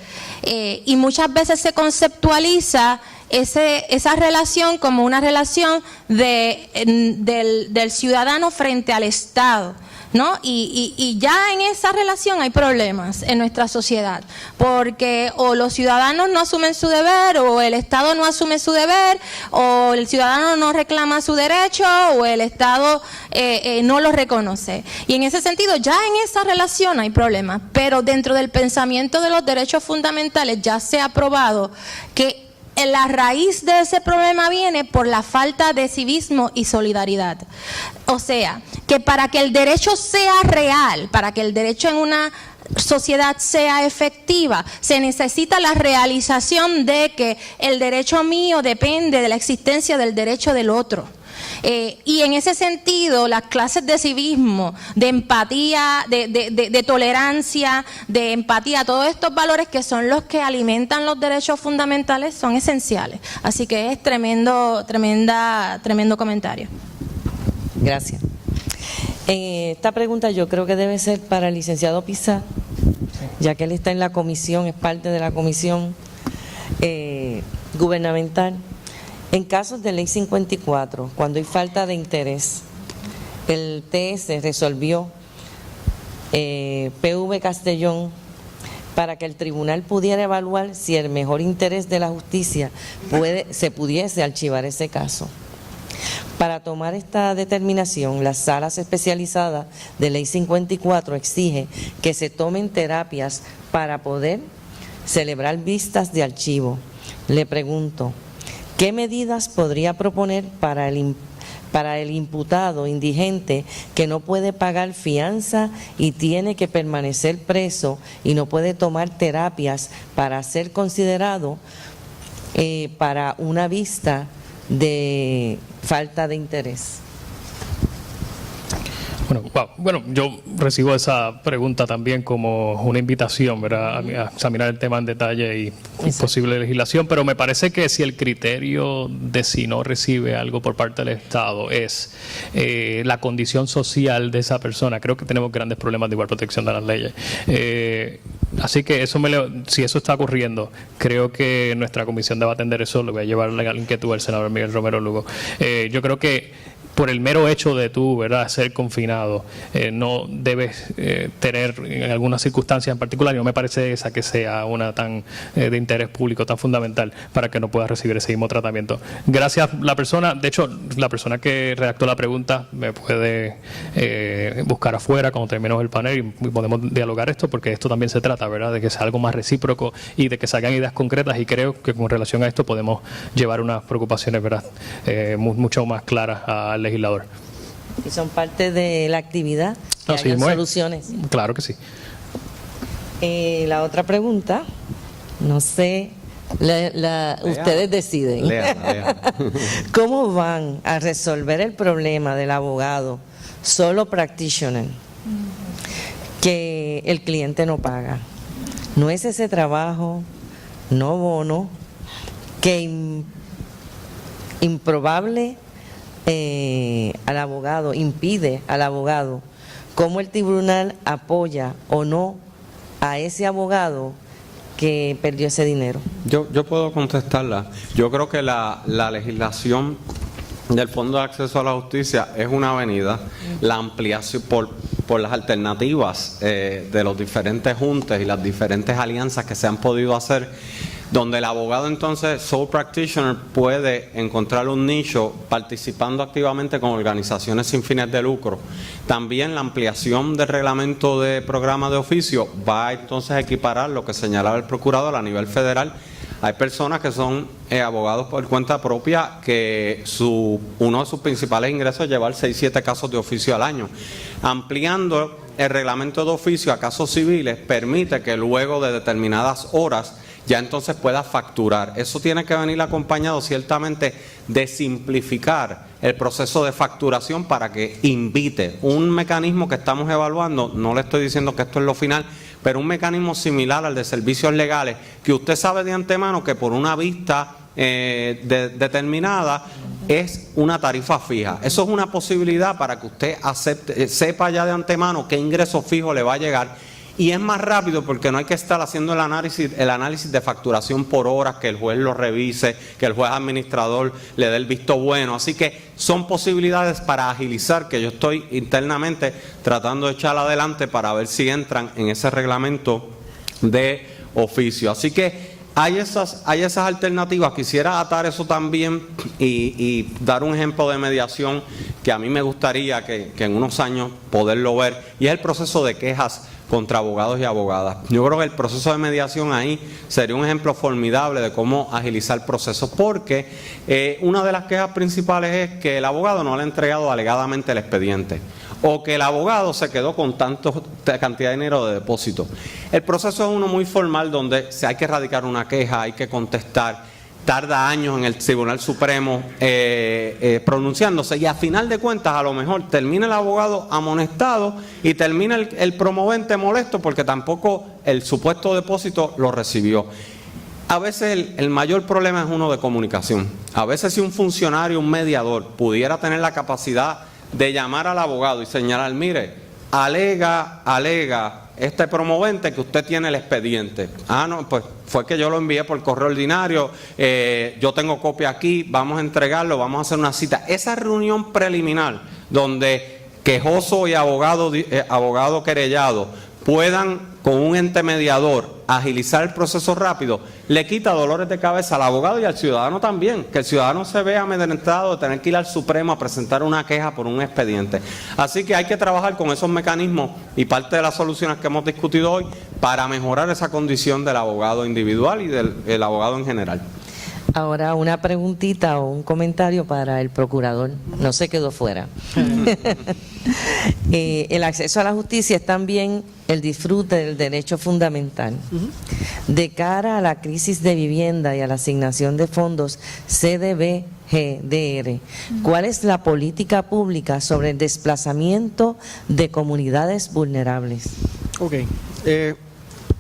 Y muchas veces se conceptualiza esa relación como una relación del ciudadano frente al Estado, ¿no? Y ya en esa relación hay problemas en nuestra sociedad, porque o los ciudadanos no asumen su deber, o el Estado no asume su deber, o el ciudadano no reclama su derecho, o el Estado no lo reconoce. Y en ese sentido, ya en esa relación hay problemas, pero dentro del pensamiento de los derechos fundamentales ya se ha probado que la raíz de ese problema viene por la falta de civismo y solidaridad. O sea, que para que el derecho sea real, para que el derecho en una sociedad sea efectiva, se necesita la realización de que el derecho mío depende de la existencia del derecho del otro. Y en ese sentido, las clases de civismo, de empatía, de tolerancia, de empatía, todos estos valores que son los que alimentan los derechos fundamentales son esenciales. Así que es tremendo comentario. Gracias. Esta pregunta yo creo que debe ser para el licenciado Pizarro, ya que él está en la comisión, es parte de la comisión gubernamental. En casos de ley 54, cuando hay falta de interés, el TS resolvió PV Castellón para que el tribunal pudiera evaluar si el mejor interés de la justicia se pudiese archivar ese caso. Para tomar esta determinación, las salas especializadas de ley 54 exige que se tomen terapias para poder celebrar vistas de archivo. Le pregunto, ¿qué medidas podría proponer para el imputado indigente que no puede pagar fianza y tiene que permanecer preso y no puede tomar terapias para ser considerado para una vista de falta de interés? Bueno, yo recibo esa pregunta también como una invitación, ¿verdad?, a examinar el tema en detalle y posible legislación, pero me parece que si el criterio de si no recibe algo por parte del Estado es la condición social de esa persona, creo que tenemos grandes problemas de igual protección de las leyes. Así que si eso está ocurriendo, creo que nuestra comisión debe atender eso. Le voy a llevar la inquietud al senador Miguel Romero Lugo. Yo creo que por el mero hecho de tú, ¿verdad?, ser confinado, no debes tener en algunas circunstancias en particular, y no me parece esa que sea una tan de interés público, tan fundamental para que no puedas recibir ese mismo tratamiento. Gracias la persona, de hecho, la persona que redactó la pregunta me puede buscar afuera cuando terminemos el panel y podemos dialogar esto, porque esto también se trata, ¿verdad?, de que sea algo más recíproco y de que salgan ideas concretas, y creo que con relación a esto podemos llevar unas preocupaciones, ¿verdad?, mucho más claras al legislador. Y son parte de la actividad, que hayan soluciones. Claro que sí. La otra pregunta, no sé Ustedes deciden. Léala. ¿Cómo van a resolver el problema del abogado solo practitioner que el cliente no paga? No es ese trabajo, no bono, que improbable al abogado, impide al abogado cómo el tribunal apoya o no a ese abogado que perdió ese dinero. Yo puedo contestarla. Yo creo que la legislación del Fondo de Acceso a la Justicia es una avenida, la ampliación por las alternativas de los diferentes juntas y las diferentes alianzas que se han podido hacer, donde el abogado entonces, sole practitioner, puede encontrar un nicho participando activamente con organizaciones sin fines de lucro. También la ampliación del reglamento de programa de oficio va entonces a equiparar lo que señalaba el procurador a nivel federal. Hay personas que son abogados por cuenta propia que uno de sus principales ingresos es llevar 6-7 casos de oficio al año. Ampliando el reglamento de oficio a casos civiles permite que luego de determinadas horas ya entonces pueda facturar. Eso tiene que venir acompañado ciertamente de simplificar el proceso de facturación para que invite un mecanismo que estamos evaluando. No le estoy diciendo que esto es lo final, pero un mecanismo similar al de servicios legales, que usted sabe de antemano que por una vista determinada es una tarifa fija. Eso es una posibilidad para que usted sepa ya de antemano qué ingreso fijo le va a llegar. Y es más rápido porque no hay que estar haciendo el análisis de facturación por horas, que el juez lo revise, que el juez administrador le dé el visto bueno. Así que son posibilidades para agilizar, que yo estoy internamente tratando de echar adelante para ver si entran en ese reglamento de oficio. Así que hay esas alternativas. Quisiera atar eso también y dar un ejemplo de mediación que a mí me gustaría que en unos años poderlo ver, y es el proceso de quejas contra abogados y abogadas. Yo creo que el proceso de mediación ahí sería un ejemplo formidable de cómo agilizar procesos, porque una de las quejas principales es que el abogado no le ha entregado alegadamente el expediente, o que el abogado se quedó con tanta cantidad de dinero de depósito. El proceso es uno muy formal donde hay que radicar una queja, hay que contestar, tarda años en el Tribunal Supremo pronunciándose, y a final de cuentas a lo mejor termina el abogado amonestado y termina el promovente molesto porque tampoco el supuesto depósito lo recibió. A veces el mayor problema es uno de comunicación. A veces si un funcionario, un mediador, pudiera tener la capacidad de llamar al abogado y señalar, mire, alega este promovente que usted tiene el expediente. Ah, no, pues fue que yo lo envié por correo ordinario, yo tengo copia aquí, vamos a entregarlo, vamos a hacer una cita. Esa reunión preliminar donde quejoso y abogado querellado puedan con un ente mediador agilizar el proceso rápido, le quita dolores de cabeza al abogado y al ciudadano también, que el ciudadano se vea amedrentado de tener que ir al Supremo a presentar una queja por un expediente. Así que hay que trabajar con esos mecanismos y parte de las soluciones que hemos discutido hoy para mejorar esa condición del abogado individual y del abogado en general. Ahora una preguntita o un comentario para el procurador, no se quedó fuera. El acceso a la justicia es también el disfrute del derecho fundamental. De cara a la crisis de vivienda y a la asignación de fondos CDBG-DR, ¿cuál es la política pública sobre el desplazamiento de comunidades vulnerables? Ok.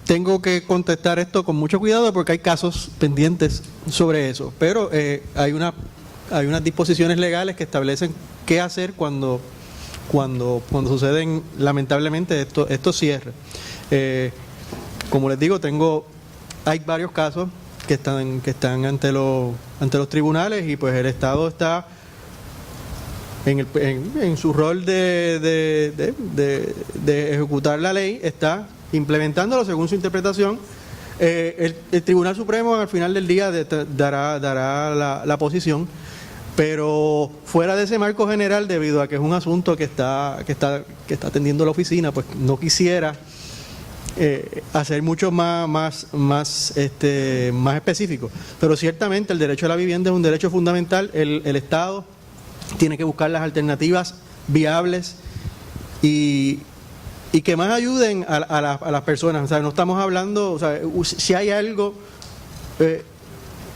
Tengo que contestar esto con mucho cuidado porque hay casos pendientes sobre eso, pero hay unas disposiciones legales que establecen qué hacer cuando suceden lamentablemente estos cierres. Como les digo, hay varios casos que están ante los tribunales, y pues el Estado está en su rol de ejecutar la ley, está implementándolo según su interpretación. El Tribunal Supremo al final del día dará la posición, pero fuera de ese marco general, debido a que es un asunto que está atendiendo la oficina, pues no quisiera hacer mucho más específico. Pero ciertamente el derecho a la vivienda es un derecho fundamental. El Estado tiene que buscar las alternativas viables y que más ayuden a las personas. O sea, no estamos hablando, o sea, si hay algo,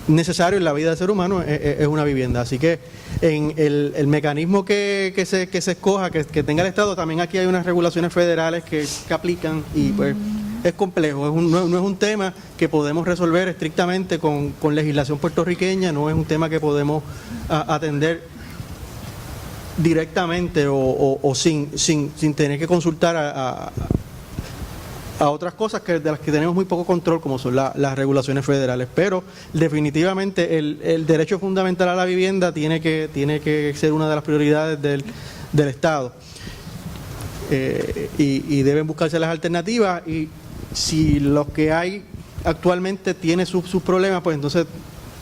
necesario en la vida del ser humano es una vivienda. Así que en el mecanismo que se escoja, que tenga el Estado, también aquí hay unas regulaciones federales que aplican y pues es complejo. No es un tema que podemos resolver estrictamente con legislación puertorriqueña, no es un tema que podemos atender directamente o sin tener que consultar a otras cosas de las que tenemos muy poco control, como son las regulaciones federales. Pero definitivamente el derecho fundamental a la vivienda tiene que ser una de las prioridades del Estado, y deben buscarse las alternativas, y si lo que hay actualmente tiene sus problemas, pues entonces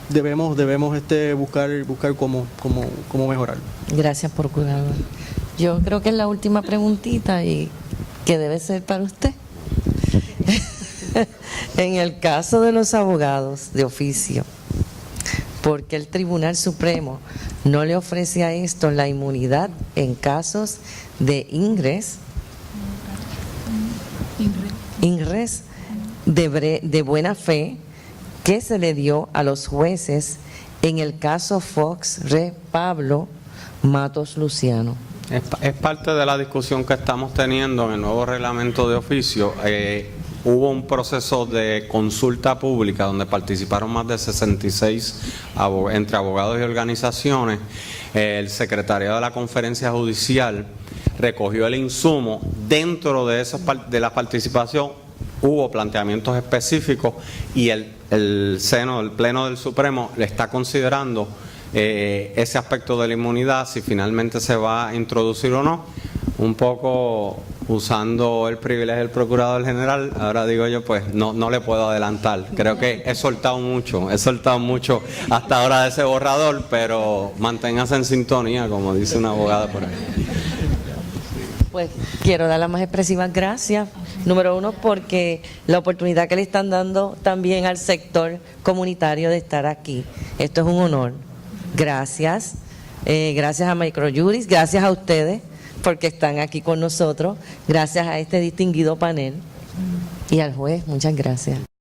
debemos buscar cómo mejorarlo. Gracias, procurador. Yo creo que es la última preguntita y que debe ser para usted. En el caso de los abogados de oficio, ¿por qué el Tribunal Supremo no le ofrece a estos la inmunidad en casos de ingres de buena fe que se le dio a los jueces en el caso Fox re Pablo Matos Luciano? Es parte de la discusión que estamos teniendo en el nuevo reglamento de oficio. Hubo un proceso de consulta pública donde participaron más de 66 entre abogados y organizaciones. El secretariado de la Conferencia Judicial recogió el insumo. Dentro de la participación hubo planteamientos específicos y el Pleno del Supremo le está considerando ese aspecto de la inmunidad, si finalmente se va a introducir o no. Un poco usando el privilegio del Procurador General, ahora digo yo, pues no le puedo adelantar. Creo que he soltado mucho hasta ahora de ese borrador, pero manténgase en sintonía, como dice una abogada por ahí. Pues quiero dar las más expresivas gracias. Número uno, porque la oportunidad que le están dando también al sector comunitario de estar aquí. Esto es un honor. Gracias. Gracias a Microjuris, gracias a ustedes porque están aquí con nosotros. Gracias a este distinguido panel y al juez, muchas gracias.